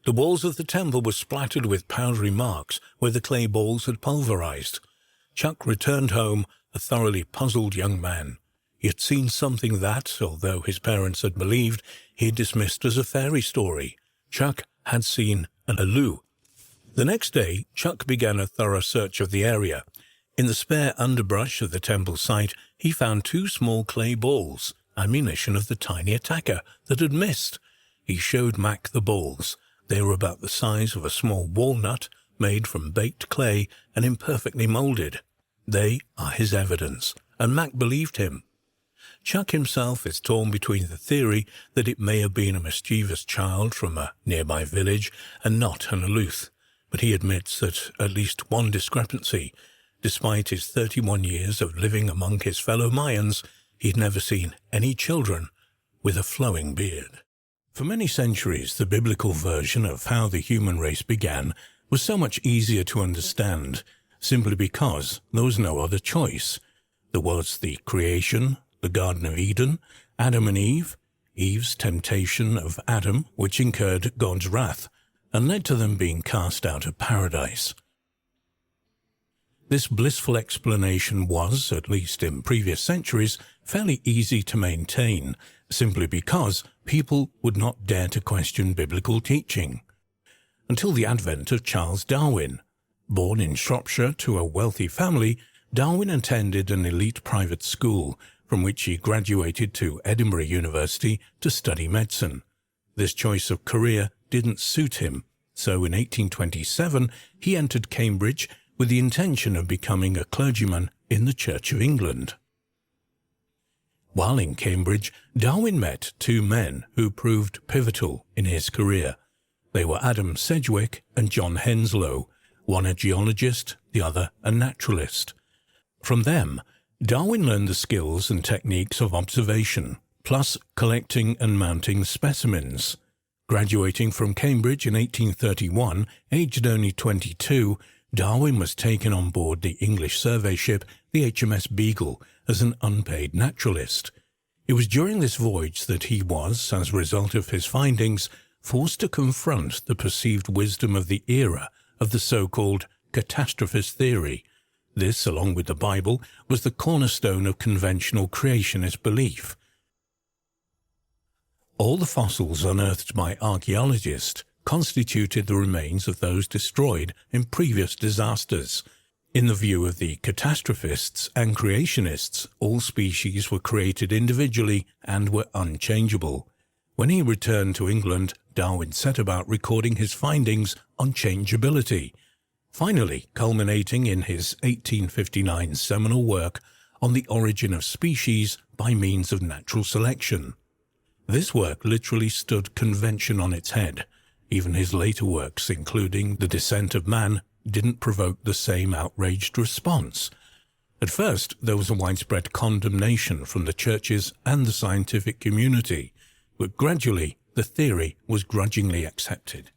The walls of the temple were splattered with powdery marks where the clay balls had pulverized. Chuck returned home, a thoroughly puzzled young man. He had seen something that, although his parents had believed, he had dismissed as a fairy story. Chuck had seen an Aloo. The next day, Chuck began a thorough search of the area. In the spare underbrush of the temple site, he found 2 small clay balls, ammunition of the tiny attacker that had missed. He showed Mac the balls. They were about the size of a small walnut, made from baked clay and imperfectly moulded. They are his evidence, and Mac believed him. Chuck himself is torn between the theory that it may have been a mischievous child from a nearby village and not an Alooth, but he admits that at least one discrepancy. Despite his 31 years of living among his fellow Mayans, he had never seen any children with a flowing beard. For many centuries, the biblical version of how the human race began was so much easier to understand, simply because there was no other choice. There was the creation, the Garden of Eden, Adam and Eve, Eve's temptation of Adam, which incurred God's wrath, and led to them being cast out of paradise. This blissful explanation was, at least in previous centuries, fairly easy to maintain, simply because people would not dare to question biblical teaching. Until the advent of Charles Darwin. Born in Shropshire to a wealthy family, Darwin attended an elite private school, from which he graduated to Edinburgh University to study medicine. This choice of career didn't suit him, so in 1827 he entered Cambridge with the intention of becoming a clergyman in the Church of England. While in Cambridge, Darwin met two men who proved pivotal in his career. They were Adam Sedgwick and John Henslow, one a geologist, the other a naturalist. From them, Darwin learned the skills and techniques of observation, plus collecting and mounting specimens. Graduating from Cambridge in 1831, aged only 22, Darwin was taken on board the English survey ship, the HMS Beagle, as an unpaid naturalist. It was during this voyage that he was, as a result of his findings, forced to confront the perceived wisdom of the era of the so-called catastrophist theory. This, along with the Bible, was the cornerstone of conventional creationist belief. All the fossils unearthed by archaeologists constituted the remains of those destroyed in previous disasters. In the view of the catastrophists and creationists, all species were created individually and were unchangeable. When he returned to England, Darwin set about recording his findings on changeability, finally culminating in his 1859 seminal work on the origin of species by means of natural selection. This work literally stood convention on its head. Even his later works, including The Descent of Man, didn't provoke the same outraged response. At first, there was a widespread condemnation from the churches and the scientific community, but gradually the theory was grudgingly accepted.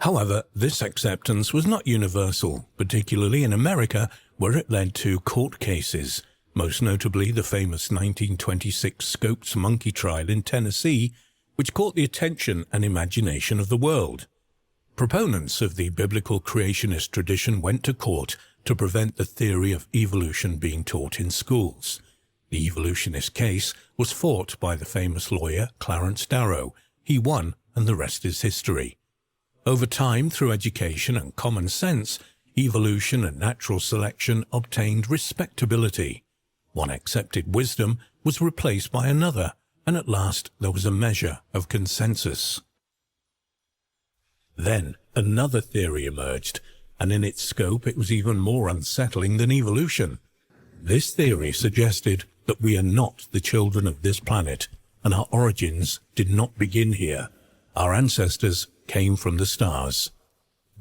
However, this acceptance was not universal, particularly in America, where it led to court cases, most notably the famous 1926 Scopes monkey trial in Tennessee, which caught the attention and imagination of the world. Proponents of the biblical creationist tradition went to court to prevent the theory of evolution being taught in schools. The evolutionist case was fought by the famous lawyer Clarence Darrow. He won, and the rest is history. Over time, through education and common sense, evolution and natural selection obtained respectability. One accepted wisdom was replaced by another, and at last there was a measure of consensus. Then another theory emerged, and in its scope it was even more unsettling than evolution. This theory suggested that we are not the children of this planet, and our origins did not begin here. Our ancestors came from the stars.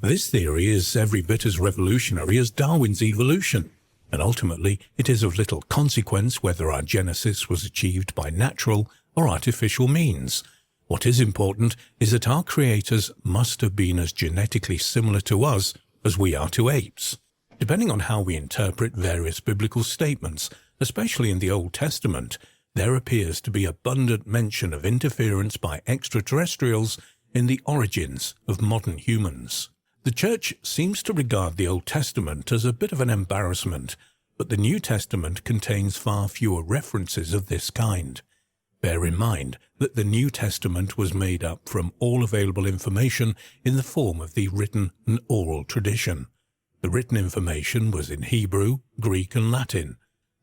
This theory is every bit as revolutionary as Darwin's evolution, and ultimately it is of little consequence whether our genesis was achieved by natural or artificial means. What is important is that our creators must have been as genetically similar to us as we are to apes. Depending on how we interpret various biblical statements, especially in the Old Testament, there appears to be abundant mention of interference by extraterrestrials in the origins of modern humans. The Church seems to regard the Old Testament as a bit of an embarrassment, but the New Testament contains far fewer references of this kind. Bear in mind that the New Testament was made up from all available information in the form of the written and oral tradition. The written information was in Hebrew, Greek, and Latin.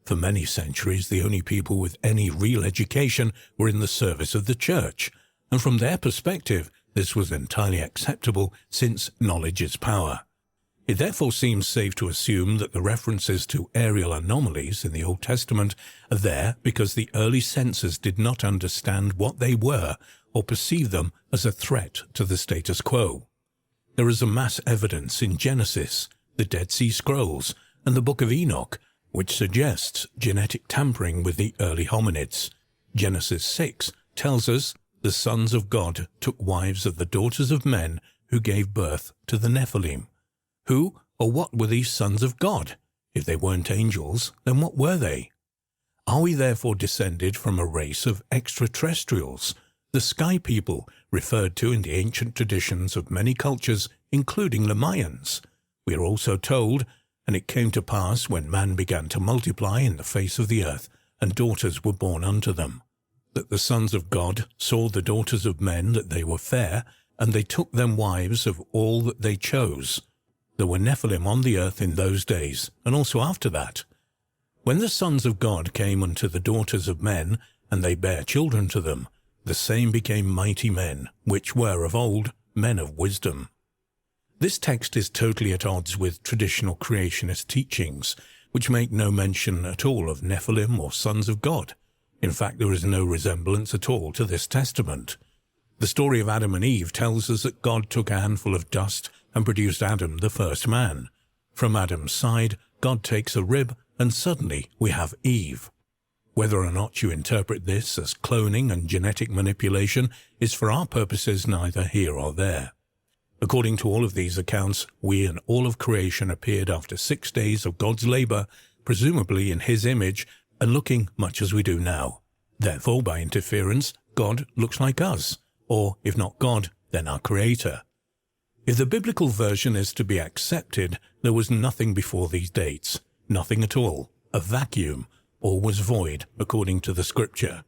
For many centuries, the only people with any real education were in the service of the Church, and from their perspective, this was entirely acceptable since knowledge is power. It therefore seems safe to assume that the references to aerial anomalies in the Old Testament are there because the early censors did not understand what they were or perceive them as a threat to the status quo. There is a mass evidence in Genesis, the Dead Sea Scrolls, and the Book of Enoch, which suggests genetic tampering with the early hominids. Genesis 6 tells us the sons of God took wives of the daughters of men who gave birth to the Nephilim. Who or what were these sons of God? If they weren't angels, then what were they? Are we therefore descended from a race of extraterrestrials, the sky people referred to in the ancient traditions of many cultures, including the Mayans? We are also told, and it came to pass when man began to multiply in the face of the earth, and daughters were born unto them, that the sons of God saw the daughters of men that they were fair, and they took them wives of all that they chose. There were Nephilim on the earth in those days, and also after that. When the sons of God came unto the daughters of men, and they bare children to them, the same became mighty men, which were of old men of wisdom. This text is totally at odds with traditional creationist teachings, which make no mention at all of Nephilim or sons of God. In fact, there is no resemblance at all to this testament. The story of Adam and Eve tells us that God took a handful of dust and produced Adam, the first man. From Adam's side, God takes a rib, and suddenly we have Eve. Whether or not you interpret this as cloning and genetic manipulation is for our purposes neither here or there. According to all of these accounts, we and all of creation appeared after 6 days of God's labor, presumably in his image, and looking much as we do now. Therefore, by interference, God looks like us, or if not God, then our Creator. If the biblical version is to be accepted, there was nothing before these dates, nothing at all, a vacuum, all was void according to the Scripture.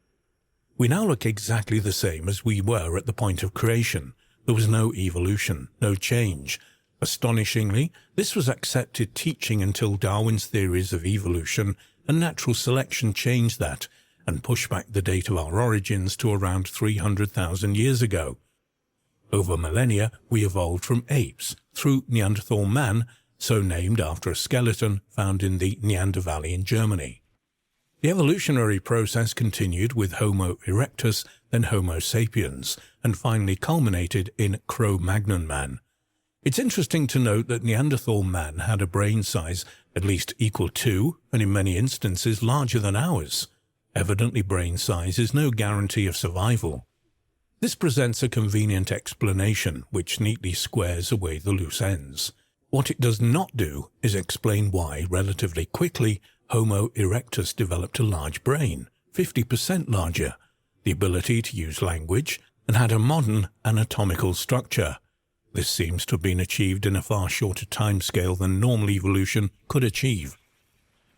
We now look exactly the same as we were at the point of creation. There was no evolution, no change. Astonishingly, this was accepted teaching until Darwin's theories of evolution and natural selection changed that and pushed back the date of our origins to around 300,000 years ago. Over millennia, we evolved from apes through Neanderthal man, so named after a skeleton found in the Neander Valley in Germany. The evolutionary process continued with Homo erectus, then Homo sapiens, and finally culminated in Cro-Magnon man. It's interesting to note that Neanderthal man had a brain size at least equal to, and in many instances larger than ours. Evidently, brain size is no guarantee of survival. This presents a convenient explanation which neatly squares away the loose ends. What it does not do is explain why, relatively quickly, Homo erectus developed a large brain, 50% larger, the ability to use language, and had a modern anatomical structure. This seems to have been achieved in a far shorter timescale than normal evolution could achieve.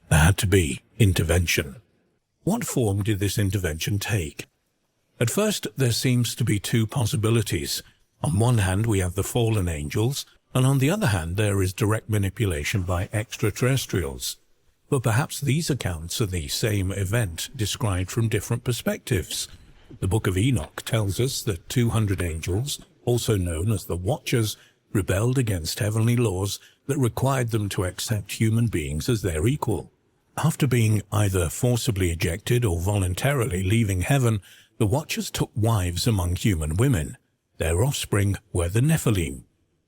There had to be intervention. What form did this intervention take? At first, there seems to be two possibilities. On one hand, we have the fallen angels, and on the other hand, there is direct manipulation by extraterrestrials. But perhaps these accounts are the same event described from different perspectives. The Book of Enoch tells us that 200 angels, also known as the Watchers, rebelled against heavenly laws that required them to accept human beings as their equal. After being either forcibly ejected or voluntarily leaving heaven, the Watchers took wives among human women. Their offspring were the Nephilim.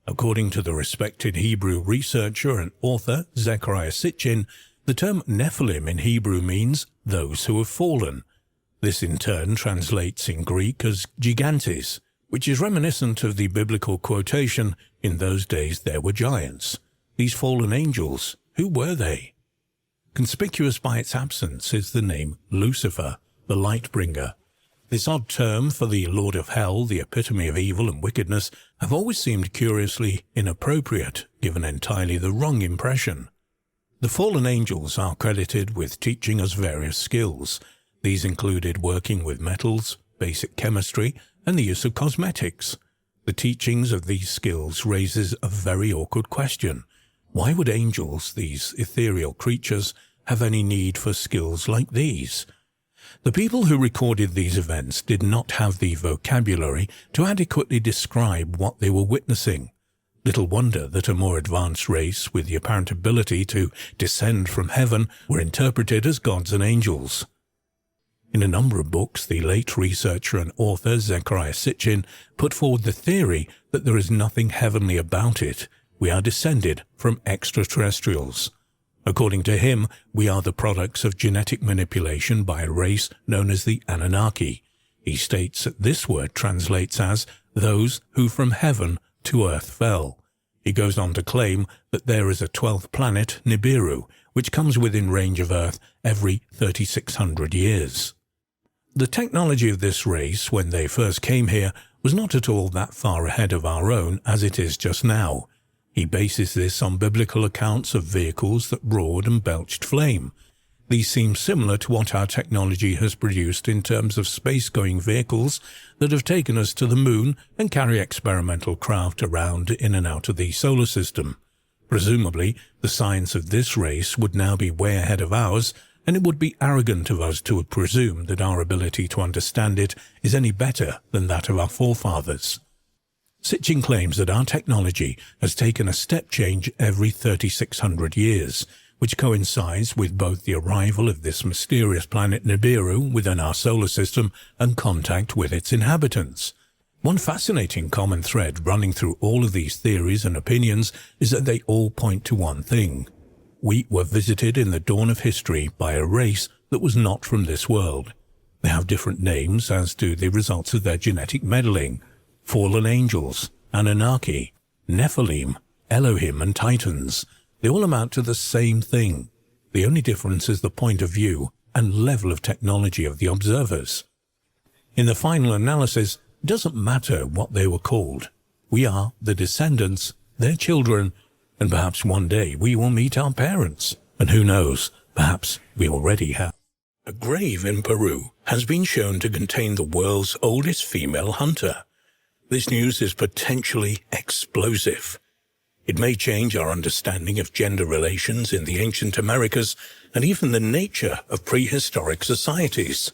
According to the respected Hebrew researcher and author Zecharia Sitchin, the term Nephilim in Hebrew means those who have fallen. This in turn translates in Greek as gigantes, which is reminiscent of the biblical quotation, "In those days there were giants." These fallen angels, who were they? Conspicuous by its absence is the name Lucifer, the light bringer. This odd term for the Lord of Hell, the epitome of evil and wickedness, have always seemed curiously inappropriate, given entirely the wrong impression. The fallen angels are credited with teaching us various skills. These included working with metals, basic chemistry, and the use of cosmetics. The teachings of these skills raises a very awkward question. Why would angels, these ethereal creatures, have any need for skills like these? The people who recorded these events did not have the vocabulary to adequately describe what they were witnessing. Little wonder that a more advanced race with the apparent ability to descend from heaven were interpreted as gods and angels. In a number of books, the late researcher and author Zecharia Sitchin put forward the theory that there is nothing heavenly about it. We are descended from extraterrestrials. According to him, we are the products of genetic manipulation by a race known as the Anarchi. He states that this word translates as those who from heaven to earth fell. He goes on to claim that there is a 12th planet, Nibiru, which comes within range of Earth every 3,600 years. The technology of this race, when they first came here, was not at all that far ahead of our own as it is just now. He bases this on biblical accounts of vehicles that roared and belched flame. These seem similar to what our technology has produced in terms of space-going vehicles that have taken us to the moon and carry experimental craft around in and out of the solar system. Presumably, the science of this race would now be way ahead of ours, and it would be arrogant of us to presume that our ability to understand it is any better than that of our forefathers. Sitchin claims that our technology has taken a step change every 3,600 years, which coincides with both the arrival of this mysterious planet Nibiru within our solar system and contact with its inhabitants. One fascinating common thread running through all of these theories and opinions is that they all point to one thing. We were visited in the dawn of history by a race that was not from this world. They have different names as do the results of their genetic meddling. Fallen angels, Anarchi, Nephilim, Elohim and Titans. They all amount to the same thing. The only difference is the point of view and level of technology of the observers. In the final analysis, it doesn't matter what they were called. We are the descendants, their children, and perhaps one day we will meet our parents. And who knows, perhaps we already have. A grave in Peru has been shown to contain the world's oldest female hunter. This news is potentially explosive. It may change our understanding of gender relations in the ancient Americas and even the nature of prehistoric societies.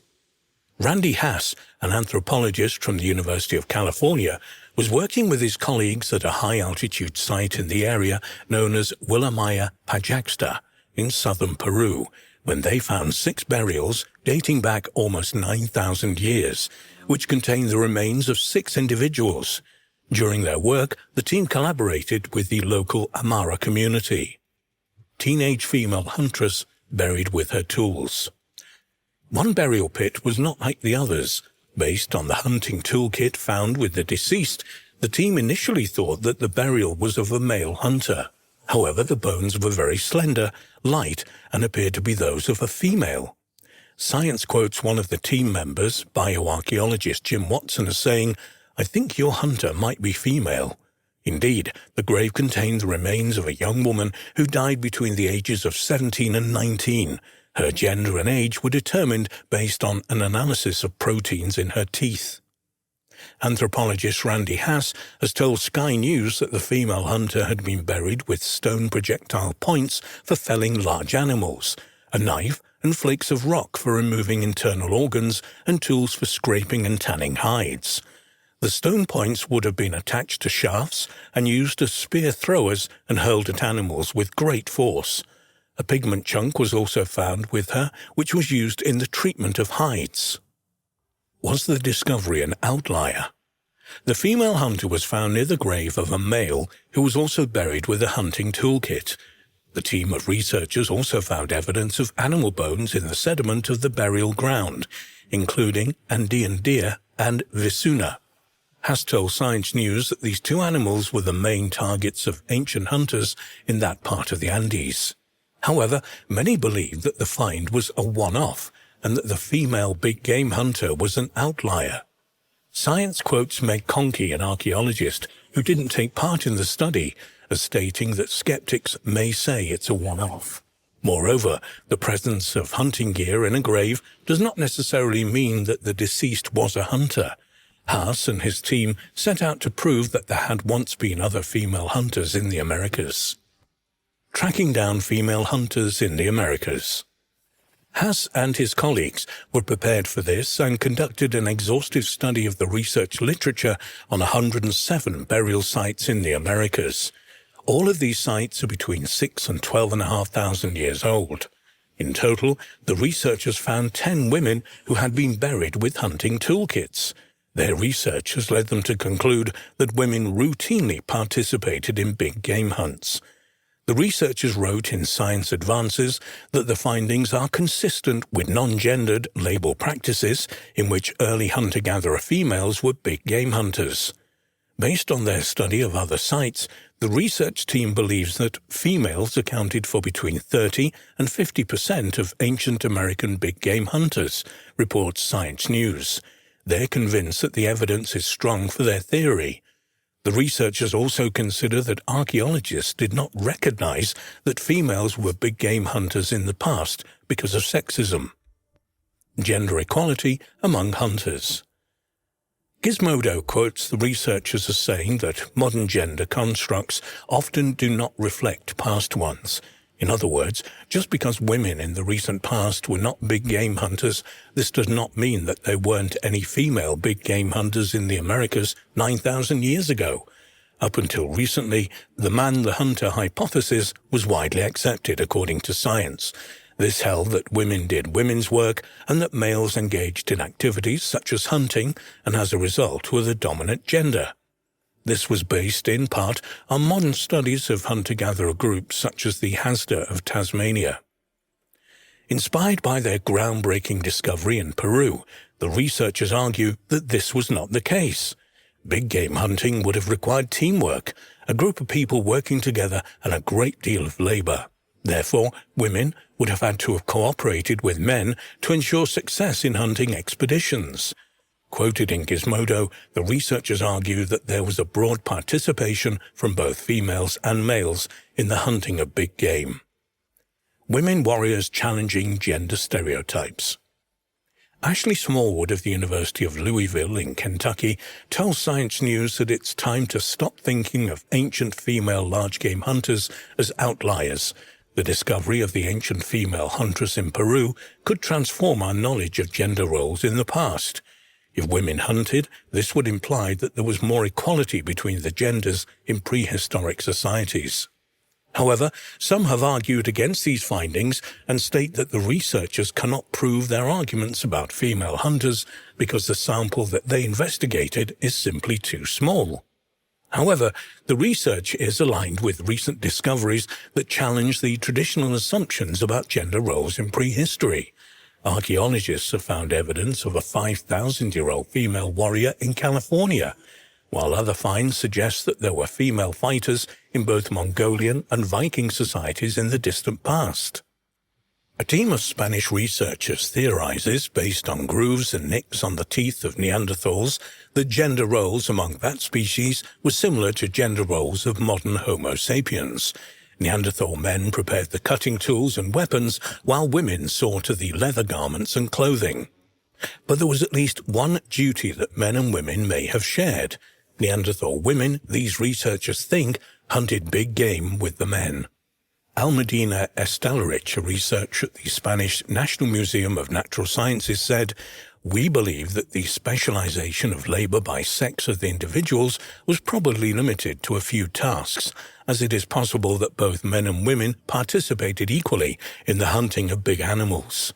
Randy Haas, an anthropologist from the University of California, was working with his colleagues at a high-altitude site in the area known as Willamaya Pajaxta in southern Peru, when they found 6 burials dating back almost 9,000 years, which contained the remains of 6 individuals. During their work, the team collaborated with the local Amara community. Teenage female huntress buried with her tools. One burial pit was not like the others. Based on the hunting toolkit found with the deceased, the team initially thought that the burial was of a male hunter. However, the bones were very slender, light, and appeared to be those of a female. Science quotes one of the team members, bioarchaeologist Jim Watson, as saying, "I think your hunter might be female." Indeed, the grave contained the remains of a young woman who died between the ages of 17 and 19. Her gender and age were determined based on an analysis of proteins in her teeth. Anthropologist Randy Haas has told Sky News that the female hunter had been buried with stone projectile points for felling large animals, a knife and flakes of rock for removing internal organs, and tools for scraping and tanning hides. The stone points would have been attached to shafts and used as spear throwers and hurled at animals with great force. A pigment chunk was also found with her, which was used in the treatment of hides. Was the discovery an outlier? The female hunter was found near the grave of a male who was also buried with a hunting toolkit. The team of researchers also found evidence of animal bones in the sediment of the burial ground, including Andean deer and visuna. Haas told Science News that these 2 animals were the main targets of ancient hunters in that part of the Andes. However, many believe that the find was a one-off and that the female big game hunter was an outlier. Science quotes Meg Conkey, an archaeologist who didn't take part in the study, as stating that skeptics may say it's a one-off. Moreover, the presence of hunting gear in a grave does not necessarily mean that the deceased was a hunter. Haas and his team set out to prove that there had once been other female hunters in the Americas. Tracking down female hunters in the Americas. Haas and his colleagues were prepared for this and conducted an exhaustive study of the research literature on 107 burial sites in the Americas. All of these sites are between 6 and 12,500 years old. In total, the researchers found 10 women who had been buried with hunting toolkits. Their research has led them to conclude that women routinely participated in big game hunts. The researchers wrote in Science Advances that the findings are consistent with non-gendered label practices in which early hunter-gatherer females were big game hunters. Based on their study of other sites, the research team believes that females accounted for between 30 and 50% of ancient American big game hunters, reports Science News. They're convinced that the evidence is strong for their theory. The researchers also consider that archaeologists did not recognize that females were big game hunters in the past because of sexism. Gender equality among hunters. Gizmodo quotes the researchers as saying that modern gender constructs often do not reflect past ones. In other words, just because women in the recent past were not big game hunters, this does not mean that there weren't any female big game hunters in the Americas 9,000 years ago. Up until recently, the man-the-hunter hypothesis was widely accepted according to science. This held that women did women's work and that males engaged in activities such as hunting and as a result were the dominant gender. This was based in part on modern studies of hunter-gatherer groups such as the Hasda of Tasmania. Inspired by their groundbreaking discovery in Peru, the researchers argue that this was not the case. Big game hunting would have required teamwork, a group of people working together and a great deal of labor. Therefore, women would have had to have cooperated with men to ensure success in hunting expeditions. Quoted in Gizmodo, the researchers argue that there was a broad participation from both females and males in the hunting of big game. Women warriors challenging gender stereotypes. Ashley Smallwood of the University of Louisville in Kentucky tells Science News that it's time to stop thinking of ancient female large-game hunters as outliers. The discovery of the ancient female huntress in Peru could transform our knowledge of gender roles in the past. If women hunted, this would imply that there was more equality between the genders in prehistoric societies. However, some have argued against these findings and state that the researchers cannot prove their arguments about female hunters because the sample that they investigated is simply too small. However, the research is aligned with recent discoveries that challenge the traditional assumptions about gender roles in prehistory. Archaeologists have found evidence of a 5,000-year-old female warrior in California, while other finds suggest that there were female fighters in both Mongolian and Viking societies in the distant past. A team of Spanish researchers theorizes, based on grooves and nicks on the teeth of Neanderthals, that gender roles among that species were similar to gender roles of modern Homo sapiens. Neanderthal men prepared the cutting tools and weapons, while women saw to the leather garments and clothing. But there was at least one duty that men and women may have shared. Neanderthal women, these researchers think, hunted big game with the men. Almudena Estalrich, a researcher at the Spanish National Museum of Natural Sciences, said, "We believe that the specialization of labor by sex of the individuals was probably limited to a few tasks, as it is possible that both men and women participated equally in the hunting of big animals."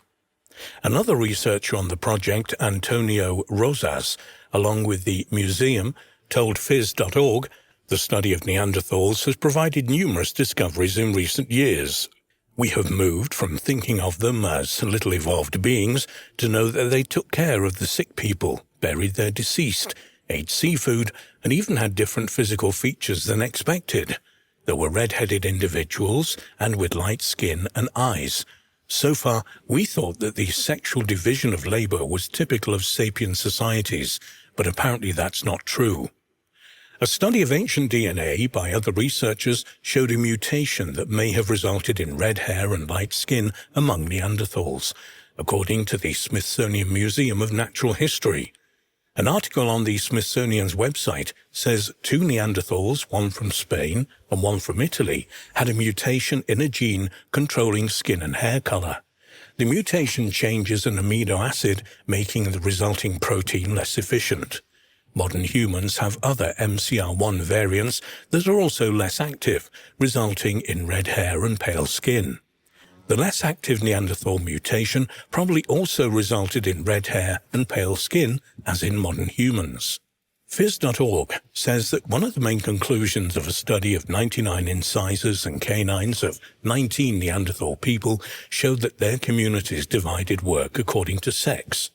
Another researcher on the project, Antonio Rosas, along with the museum, told Phys.org, "The study of Neanderthals has provided numerous discoveries in recent years. We have moved from thinking of them as little evolved beings to know that they took care of the sick people, buried their deceased, ate seafood, and even had different physical features than expected. There were red-headed individuals and with light skin and eyes. So far, we thought that the sexual division of labor was typical of sapient societies, but apparently that's not true." A study of ancient DNA by other researchers showed a mutation that may have resulted in red hair and light skin among Neanderthals, according to the Smithsonian Museum of Natural History. An article on the Smithsonian's website says 2 Neanderthals, one from Spain and one from Italy, had a mutation in a gene controlling skin and hair color. The mutation changes an amino acid, making the resulting protein less efficient. Modern humans have other MCR1 variants that are also less active, resulting in red hair and pale skin. The less active Neanderthal mutation probably also resulted in red hair and pale skin, as in modern humans. Phys.org says that one of the main conclusions of a study of 99 incisors and canines of 19 Neanderthal people showed that their communities divided work according to sex.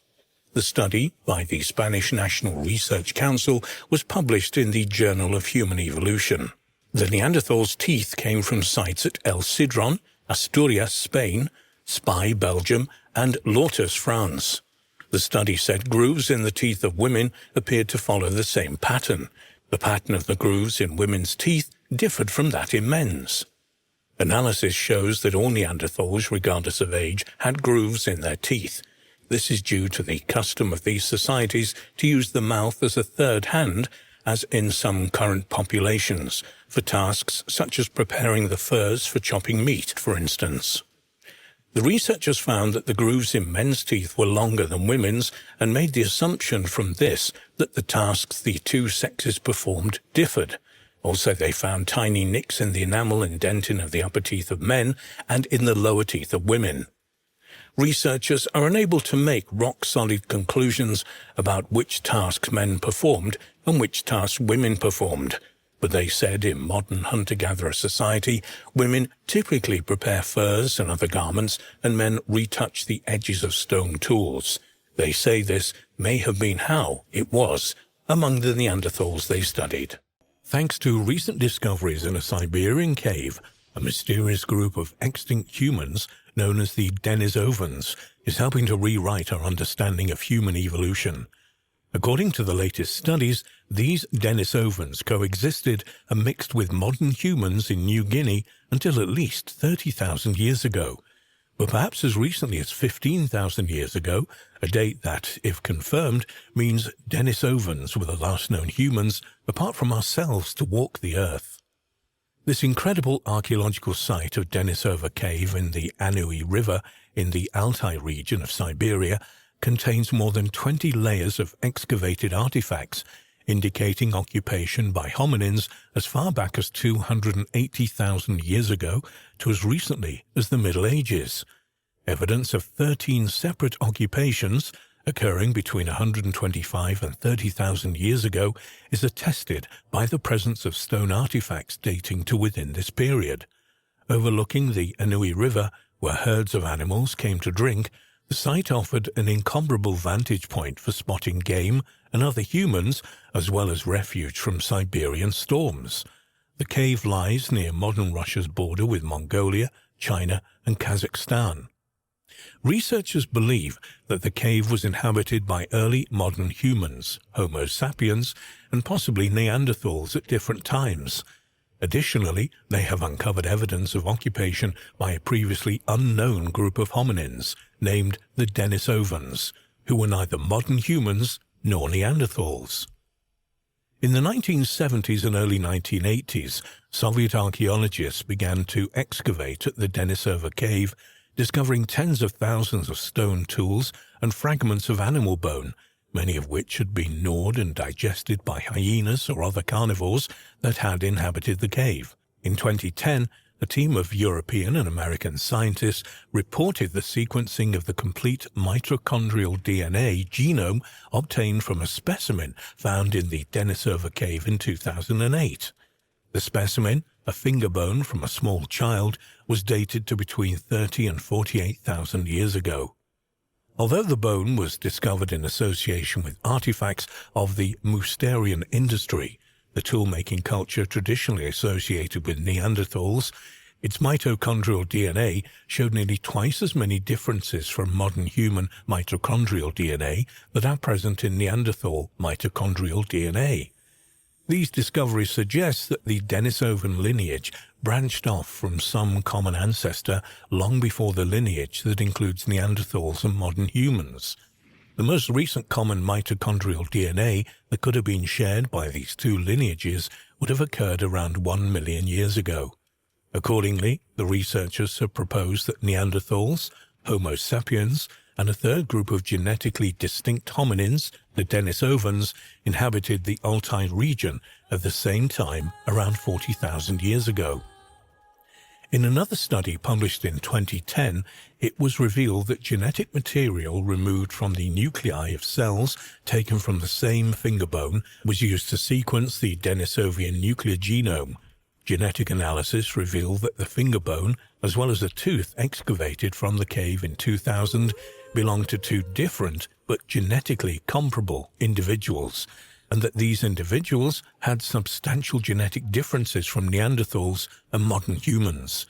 The study, by the Spanish National Research Council, was published in the Journal of Human Evolution. The Neanderthals' teeth came from sites at El Sidron, Asturias, Spain, Spy, Belgium, and Lourdes, France. The study said grooves in the teeth of women appeared to follow the same pattern. The pattern of the grooves in women's teeth differed from that in men's. Analysis shows that all Neanderthals, regardless of age, had grooves in their teeth. This is due to the custom of these societies to use the mouth as a third hand, as in some current populations, for tasks such as preparing the furs for chopping meat, for instance. The researchers found that the grooves in men's teeth were longer than women's and made the assumption from this that the tasks the two sexes performed differed. Also, they found tiny nicks in the enamel and dentin of the upper teeth of men and in the lower teeth of women. Researchers are unable to make rock-solid conclusions about which tasks men performed and which tasks women performed, but they said in modern hunter-gatherer society, women typically prepare furs and other garments, and men retouch the edges of stone tools. They say this may have been how it was among the Neanderthals they studied. Thanks to recent discoveries in a Siberian cave, a mysterious group of extinct humans known as the Denisovans is helping to rewrite our understanding of human evolution. According to the latest studies, these Denisovans coexisted and mixed with modern humans in New Guinea until at least 30,000 years ago, but perhaps as recently as 15,000 years ago, a date that, if confirmed, means Denisovans were the last known humans, apart from ourselves, to walk the earth. This incredible archaeological site of Denisova Cave in the Anui River in the Altai region of Siberia contains more than 20 layers of excavated artifacts, indicating occupation by hominins as far back as 280,000 years ago to as recently as the Middle Ages. Evidence of 13 separate occupations occurring between 125 and 30,000 years ago is attested by the presence of stone artifacts dating to within this period. Overlooking the Anui River, where herds of animals came to drink, the site offered an incomparable vantage point for spotting game and other humans, as well as refuge from Siberian storms. The cave lies near modern Russia's border with Mongolia, China, and Kazakhstan. Researchers believe that the cave was inhabited by early modern humans, Homo sapiens, and possibly Neanderthals at different times. Additionally, they have uncovered evidence of occupation by a previously unknown group of hominins, named the Denisovans, who were neither modern humans nor Neanderthals. In the 1970s and early 1980s, Soviet archaeologists began to excavate at the Denisova Cave, discovering tens of thousands of stone tools and fragments of animal bone, many of which had been gnawed and digested by hyenas or other carnivores that had inhabited the cave. In 2010, a team of European and American scientists reported the sequencing of the complete mitochondrial DNA genome obtained from a specimen found in the Denisova Cave in 2008. The specimen, a finger bone from a small child, was dated to between 30 and 48,000 years ago. Although the bone was discovered in association with artifacts of the Mousterian industry, the tool-making culture traditionally associated with Neanderthals, its mitochondrial DNA showed nearly twice as many differences from modern human mitochondrial DNA that are present in Neanderthal mitochondrial DNA. These discoveries suggest that the Denisovan lineage branched off from some common ancestor long before the lineage that includes Neanderthals and modern humans. The most recent common mitochondrial DNA that could have been shared by these two lineages would have occurred around 1 million years ago. Accordingly, the researchers have proposed that Neanderthals, Homo sapiens, and a third group of genetically distinct hominins, the Denisovans, inhabited the Altai region at the same time around 40,000 years ago. In another study published in 2010, it was revealed that genetic material removed from the nuclei of cells taken from the same finger bone was used to sequence the Denisovian nuclear genome. Genetic analysis revealed that the finger bone, as well as a tooth excavated from the cave in 2000, belonged to two different but genetically comparable individuals, and that these individuals had substantial genetic differences from Neanderthals and modern humans.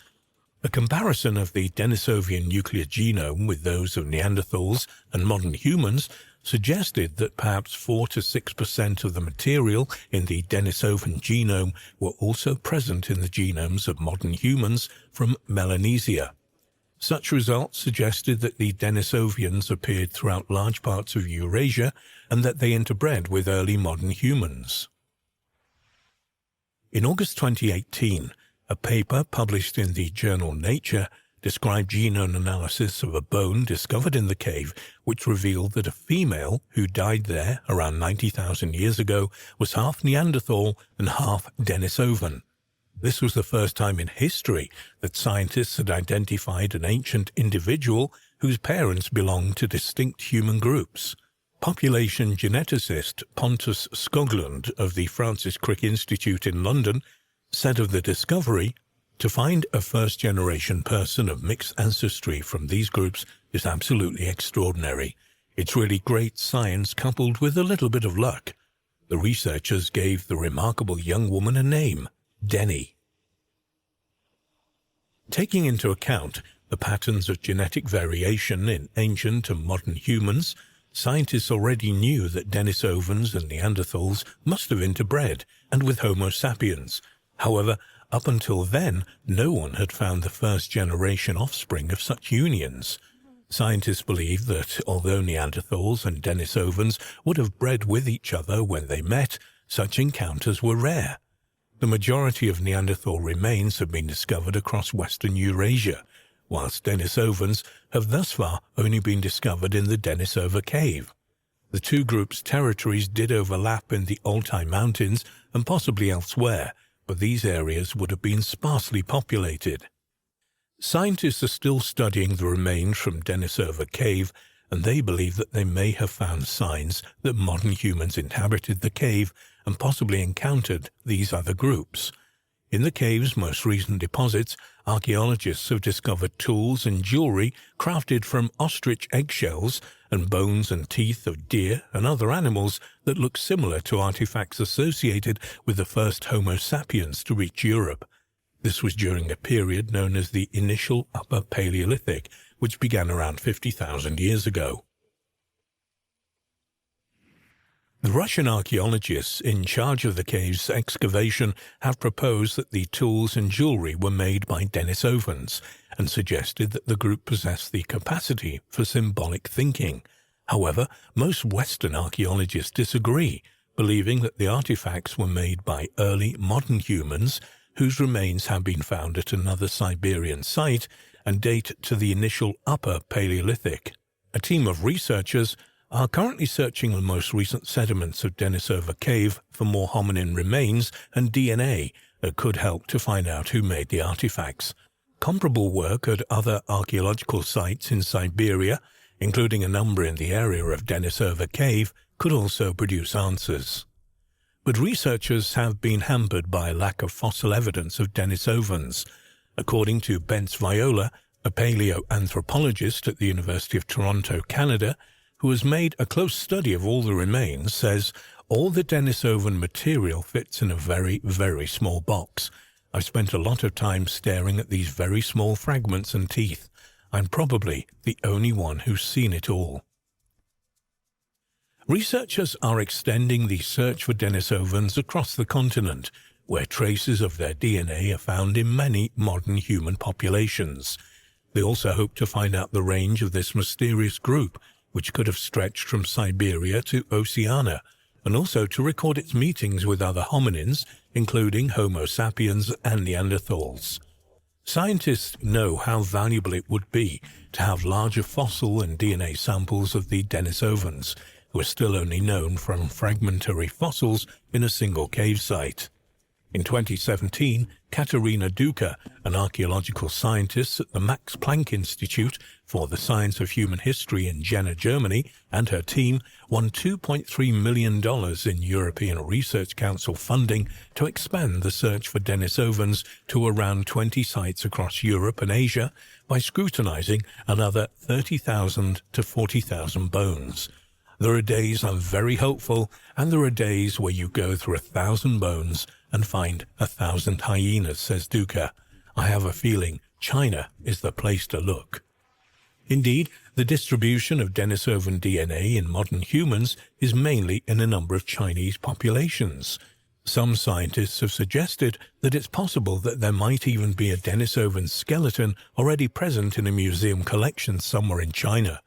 A comparison of the Denisovian nuclear genome with those of Neanderthals and modern humans suggested that perhaps 4 to 6% of the material in the Denisovan genome were also present in the genomes of modern humans from Melanesia. Such results suggested that the Denisovians appeared throughout large parts of Eurasia and that they interbred with early modern humans. In August 2018, a paper published in the journal Nature described genome analysis of a bone discovered in the cave, which revealed that a female who died there around 90,000 years ago was half Neanderthal and half Denisovan. This was the first time in history that scientists had identified an ancient individual whose parents belonged to distinct human groups. Population geneticist Pontus Skoglund of the Francis Crick Institute in London said of the discovery, "To find a first-generation person of mixed ancestry from these groups is absolutely extraordinary. It's really great science coupled with a little bit of luck." The researchers gave the remarkable young woman a name, Denny. Taking into account the patterns of genetic variation in ancient and modern humans, scientists already knew that Denisovans and Neanderthals must have interbred, and with Homo sapiens. However, up until then, no one had found the first-generation offspring of such unions. Scientists believe that although Neanderthals and Denisovans would have bred with each other when they met, such encounters were rare. The majority of Neanderthal remains have been discovered across western Eurasia, whilst Denisovans have thus far only been discovered in the Denisova cave. The two groups' territories did overlap in the Altai Mountains and possibly elsewhere, but these areas would have been sparsely populated. Scientists are still studying the remains from Denisova cave, and they believe that they may have found signs that modern humans inhabited the cave and possibly encountered these other groups. In the cave's most recent deposits, archaeologists have discovered tools and jewelry crafted from ostrich eggshells and bones and teeth of deer and other animals that look similar to artifacts associated with the first Homo sapiens to reach Europe. This was during a period known as the Initial Upper Paleolithic, which began around 50,000 years ago. The Russian archaeologists in charge of the cave's excavation have proposed that the tools and jewelry were made by Denisovans and suggested that the group possessed the capacity for symbolic thinking. However, most Western archaeologists disagree, believing that the artifacts were made by early modern humans whose remains have been found at another Siberian site and date to the initial Upper Paleolithic. A team of researchers are currently searching the most recent sediments of Denisova Cave for more hominin remains and DNA that could help to find out who made the artifacts. Comparable work at other archaeological sites in Siberia, including a number in the area of Denisova Cave, could also produce answers. But researchers have been hampered by a lack of fossil evidence of Denisovans. According to Bence Viola, a paleoanthropologist at the University of Toronto, Canada, who has made a close study of all the remains, says, "All the Denisovan material fits in a very, very small box. I've spent a lot of time staring at these very small fragments and teeth. I'm probably the only one who's seen it all." Researchers are extending the search for Denisovans across the continent, where traces of their DNA are found in many modern human populations. They also hope to find out the range of this mysterious group, which could have stretched from Siberia to Oceania, and also to record its meetings with other hominins, including Homo sapiens and Neanderthals. Scientists know how valuable it would be to have larger fossil and DNA samples of the Denisovans, who are still only known from fragmentary fossils in a single cave site. In 2017, Katerina Duka, an archaeological scientist at the Max Planck Institute for the Science of Human History in Jena, Germany, and her team won $2.3 million in European Research Council funding to expand the search for Denisovans to around 20 sites across Europe and Asia by scrutinizing another 30,000 to 40,000 bones. There are days I'm very hopeful, and there are days where you go through 1,000 bones and find 1,000 hyenas, says Duca. I have a feeling China is the place to look. Indeed, the distribution of Denisovan DNA in modern humans is mainly in a number of Chinese populations. Some scientists have suggested that it's possible that there might even be a Denisovan skeleton already present in a museum collection somewhere in China.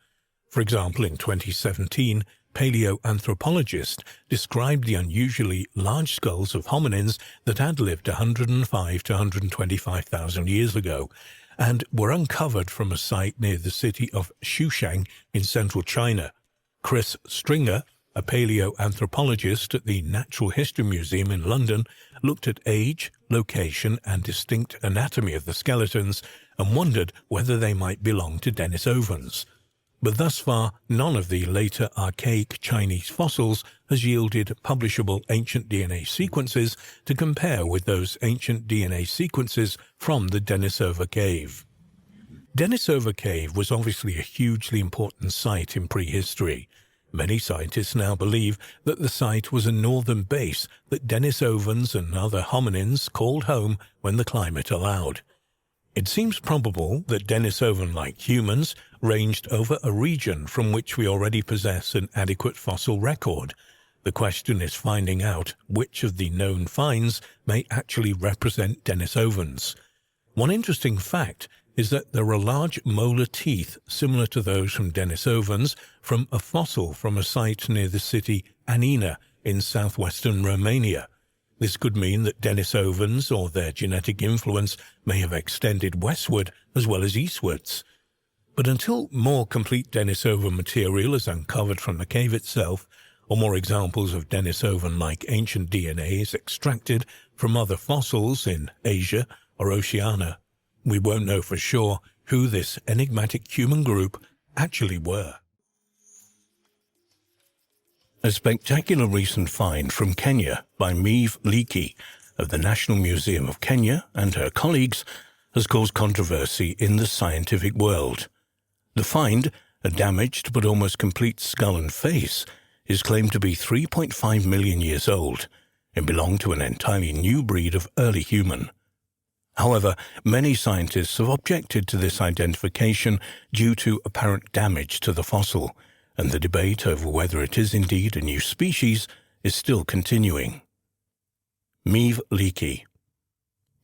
For example, in 2017, paleoanthropologists described the unusually large skulls of hominins that had lived 105 to 125,000 years ago and were uncovered from a site near the city of Xuchang in central China. Chris Stringer, a paleoanthropologist at the Natural History Museum in London, looked at age, location, and distinct anatomy of the skeletons and wondered whether they might belong to Denisovans. But thus far, none of the later archaic Chinese fossils has yielded publishable ancient DNA sequences to compare with those ancient DNA sequences from the Denisova Cave. Denisova Cave was obviously a hugely important site in prehistory. Many scientists now believe that the site was a northern base that Denisovans and other hominins called home when the climate allowed. It seems probable that Denisovan-like humans ranged over a region from which we already possess an adequate fossil record. The question is finding out which of the known finds may actually represent Denisovans. One interesting fact is that there are large molar teeth similar to those from Denisovans from a fossil from a site near the city Anina in southwestern Romania. This could mean that Denisovans or their genetic influence may have extended westward as well as eastwards. But until more complete Denisovan material is uncovered from the cave itself, or more examples of Denisovan-like ancient DNA is extracted from other fossils in Asia or Oceania, we won't know for sure who this enigmatic human group actually were. A spectacular recent find from Kenya by Maeve Leakey of the National Museum of Kenya and her colleagues has caused controversy in the scientific world. The find, a damaged but almost complete skull and face, is claimed to be 3.5 million years old and belonged to an entirely new breed of early human. However, many scientists have objected to this identification due to apparent damage to the fossil, and the debate over whether it is indeed a new species is still continuing. Maeve Leakey.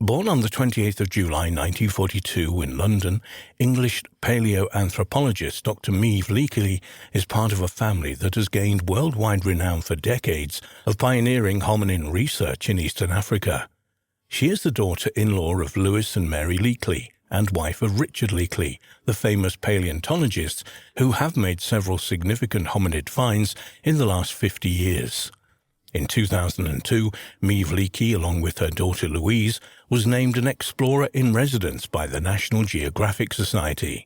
Born on the 28th of July 1942 in London, English paleoanthropologist Dr. Maeve Leakey is part of a family that has gained worldwide renown for decades of pioneering hominin research in Eastern Africa. She is the daughter-in-law of Lewis and Mary Leakey, and wife of Richard Leakey, the famous paleontologists who have made several significant hominid finds in the last 50 years. In 2002, Maeve Leakey, along with her daughter Louise, was named an Explorer in Residence by the National Geographic Society.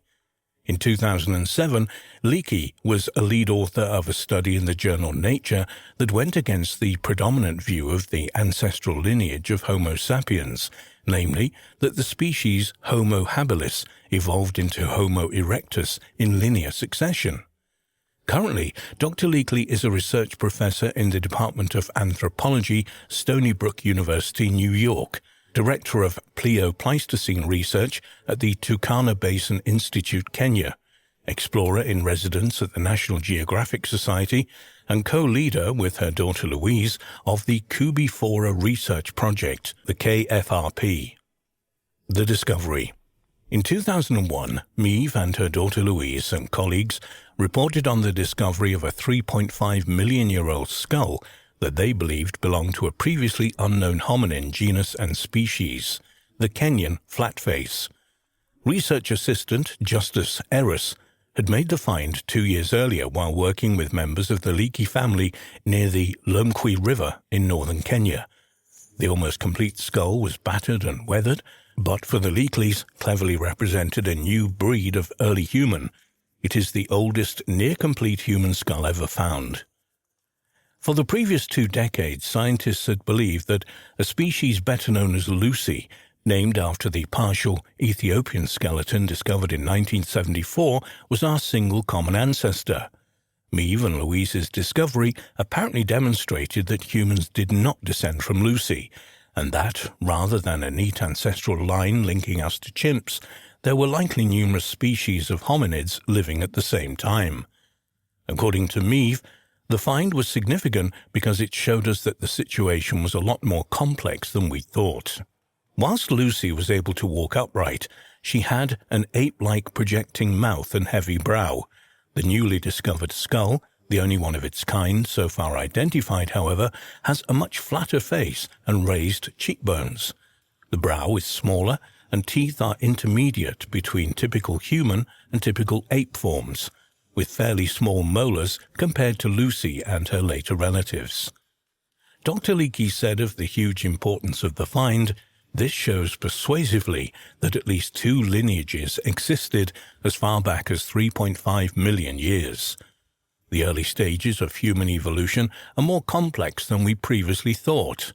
In 2007, Leakey was a lead author of a study in the journal Nature that went against the predominant view of the ancestral lineage of Homo sapiens, namely that the species Homo habilis evolved into Homo erectus in linear succession. Currently, Dr. Leakey is a research professor in the Department of Anthropology, Stony Brook University, New York, Director of Pleistocene Research at the Turkana Basin Institute, Kenya, Explorer in Residence at the National Geographic Society, and co-leader with her daughter Louise of the Kubifora Research Project, the KFRP. The discovery. In 2001, Maeve and her daughter Louise and colleagues reported on the discovery of a 3.5 million-year-old skull that they believed belonged to a previously unknown hominin genus and species, the Kenyan flatface. Research assistant Justus Eris had made the find 2 years earlier while working with members of the Leakey family near the Lomkwi River in northern Kenya. The almost complete skull was battered and weathered, but for the Leakeys cleverly represented a new breed of early human. It is the oldest near-complete human skull ever found. For the previous 2 decades, scientists had believed that a species better known as Lucy, named after the partial Ethiopian skeleton discovered in 1974, was our single common ancestor. Maeve and Louise's discovery apparently demonstrated that humans did not descend from Lucy, and that, rather than a neat ancestral line linking us to chimps, there were likely numerous species of hominids living at the same time. According to Maeve, The find was significant because it showed us that the situation was a lot more complex than we thought. Whilst Lucy was able to walk upright, she had an ape-like projecting mouth and heavy brow. The newly discovered skull, the only one of its kind so far identified, however, has a much flatter face and raised cheekbones. The brow is smaller, and teeth are intermediate between typical human and typical ape forms, with fairly small molars compared to Lucy and her later relatives. Dr. Leakey said of the huge importance of the find, "This shows persuasively that at least 2 lineages existed as far back as 3.5 million years. The early stages of human evolution are more complex than we previously thought.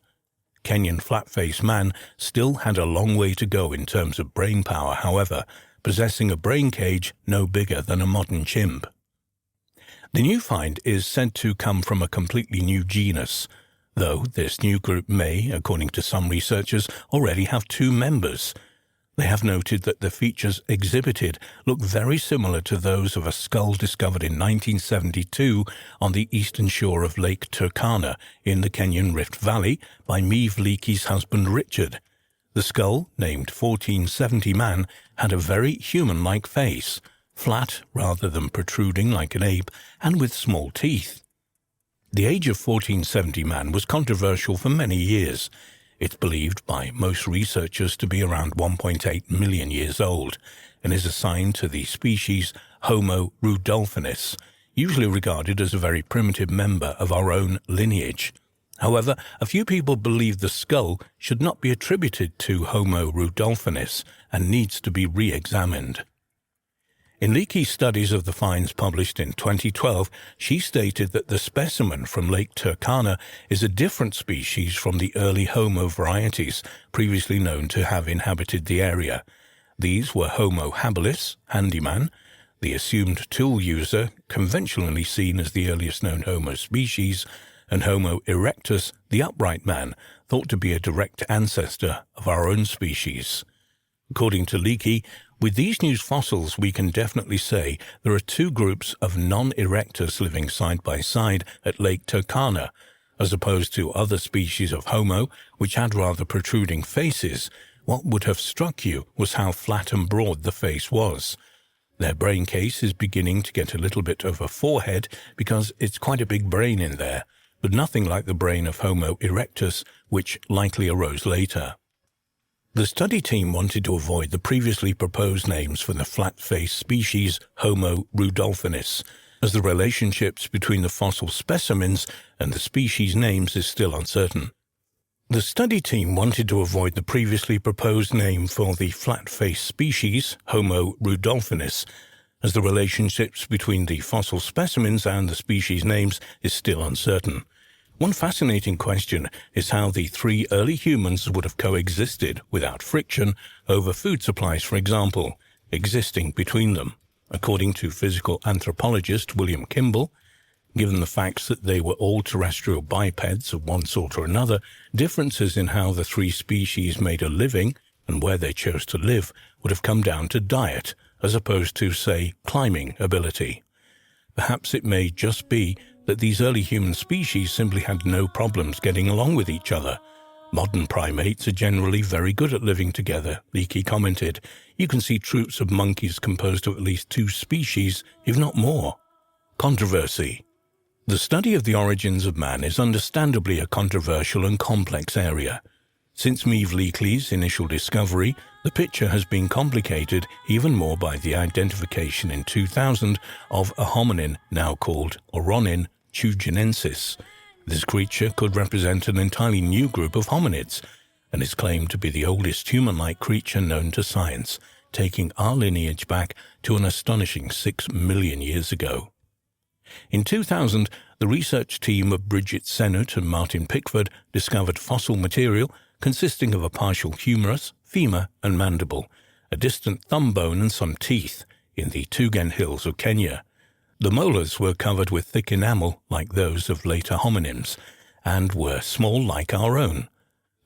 Kenyan flat-faced man still had a long way to go in terms of brain power, however, possessing a brain cage no bigger than a modern chimp." The new find is said to come from a completely new genus, though this new group may, according to some researchers, already have 2 members. They have noted that the features exhibited look very similar to those of a skull discovered in 1972 on the eastern shore of Lake Turkana in the Kenyan Rift Valley by Meave Leakey's husband Richard. The skull, named 1470 Man, had a very human-like face, flat rather than protruding like an ape, and with small teeth. The age of 1470 Man was controversial for many years. It's believed by most researchers to be around 1.8 million years old, and is assigned to the species Homo rudolphinus, usually regarded as a very primitive member of our own lineage. However, a few people believe the skull should not be attributed to Homo rudolphinus and needs to be re-examined. In Leakey's studies of the finds published in 2012, she stated that the specimen from Lake Turkana is a different species from the early Homo varieties previously known to have inhabited the area. These were Homo habilis, handyman, the assumed tool user, conventionally seen as the earliest known Homo species, and Homo erectus, the upright man, thought to be a direct ancestor of our own species. According to Leakey, with these new fossils we can definitely say there are 2 groups of non-erectus living side by side at Lake Turkana, as opposed to other species of Homo which had rather protruding faces. What would have struck you was how flat and broad the face was. Their brain case is beginning to get a little bit of a forehead because it's quite a big brain in there, but nothing like the brain of Homo erectus, which likely arose later. The study team wanted to avoid the previously proposed names for the flat-faced species Homo rudolphinus, as the relationships between the fossil specimens and the species names is still uncertain. The study team wanted to avoid the previously proposed name for the flat-faced species Homo rudolphinus, as the relationships between the fossil specimens and the species names is still uncertain. One fascinating question is how the 3 early humans would have coexisted without friction over food supplies, for example, existing between them. According to physical anthropologist William Kimball, given the facts that they were all terrestrial bipeds of one sort or another, differences in how the 3 species made a living and where they chose to live would have come down to diet, as opposed to, say, climbing ability. Perhaps it may just be that these early human species simply had no problems getting along with each other. Modern primates are generally very good at living together, Leakey commented. You can see troops of monkeys composed of at least 2 species, if not more. Controversy. The study of the origins of man is understandably a controversial and complex area. Since Meave Leakey's initial discovery, the picture has been complicated even more by the identification in 2000 of a hominin now called Oronin tugenensis. This creature could represent an entirely new group of hominids, and is claimed to be the oldest human-like creature known to science, taking our lineage back to an astonishing 6 million years ago. In 2000, the research team of Bridget Sennett and Martin Pickford discovered fossil material consisting of a partial humerus, femur and mandible, a distant thumb bone and some teeth in the Tugen Hills of Kenya. The molars were covered with thick enamel like those of later hominins, and were small like our own.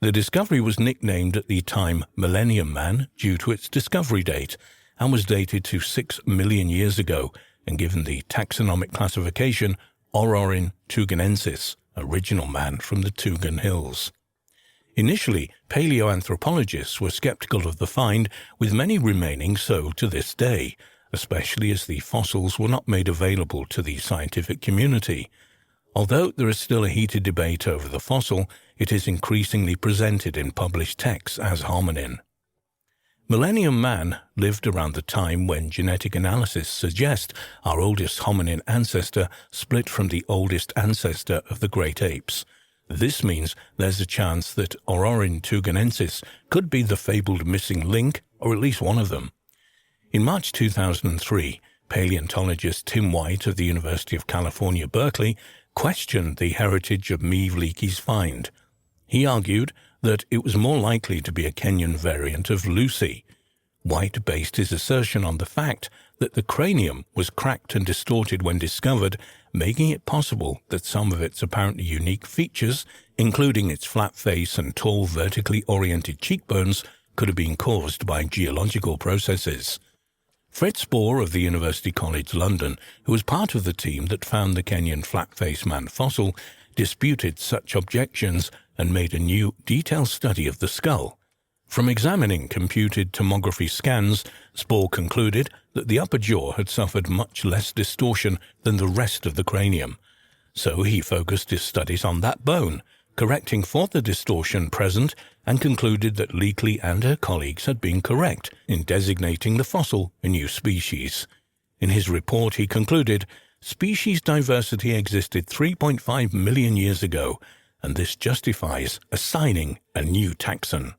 The discovery was nicknamed at the time Millennium Man due to its discovery date, and was dated to 6 million years ago, and given the taxonomic classification Ororin tuganensis, original man from the Tugan Hills. Initially, paleoanthropologists were skeptical of the find, with many remaining so to this day, especially as the fossils were not made available to the scientific community. Although there is still a heated debate over the fossil, it is increasingly presented in published texts as hominin. Millennium Man lived around the time when genetic analysis suggests our oldest hominin ancestor split from the oldest ancestor of the great apes. This means there's a chance that Ororin tuganensis could be the fabled missing link, or at least one of them. In March 2003, paleontologist Tim White of the University of California, Berkeley, questioned the heritage of Meave Leakey's find. He argued that it was more likely to be a Kenyan variant of Lucy. White based his assertion on the fact that the cranium was cracked and distorted when discovered, making it possible that some of its apparently unique features, including its flat face and tall vertically oriented cheekbones, could have been caused by geological processes. Fred Spoor of the University College London, who was part of the team that found the Kenyan flat-faced man fossil, disputed such objections and made a new, detailed study of the skull. From examining computed tomography scans, Spoor concluded that the upper jaw had suffered much less distortion than the rest of the cranium. So he focused his studies on that bone, correcting for the distortion present, and concluded that Leakey and her colleagues had been correct in designating the fossil a new species. In his report, he concluded, species diversity existed 3.5 million years ago, and this justifies assigning a new taxon.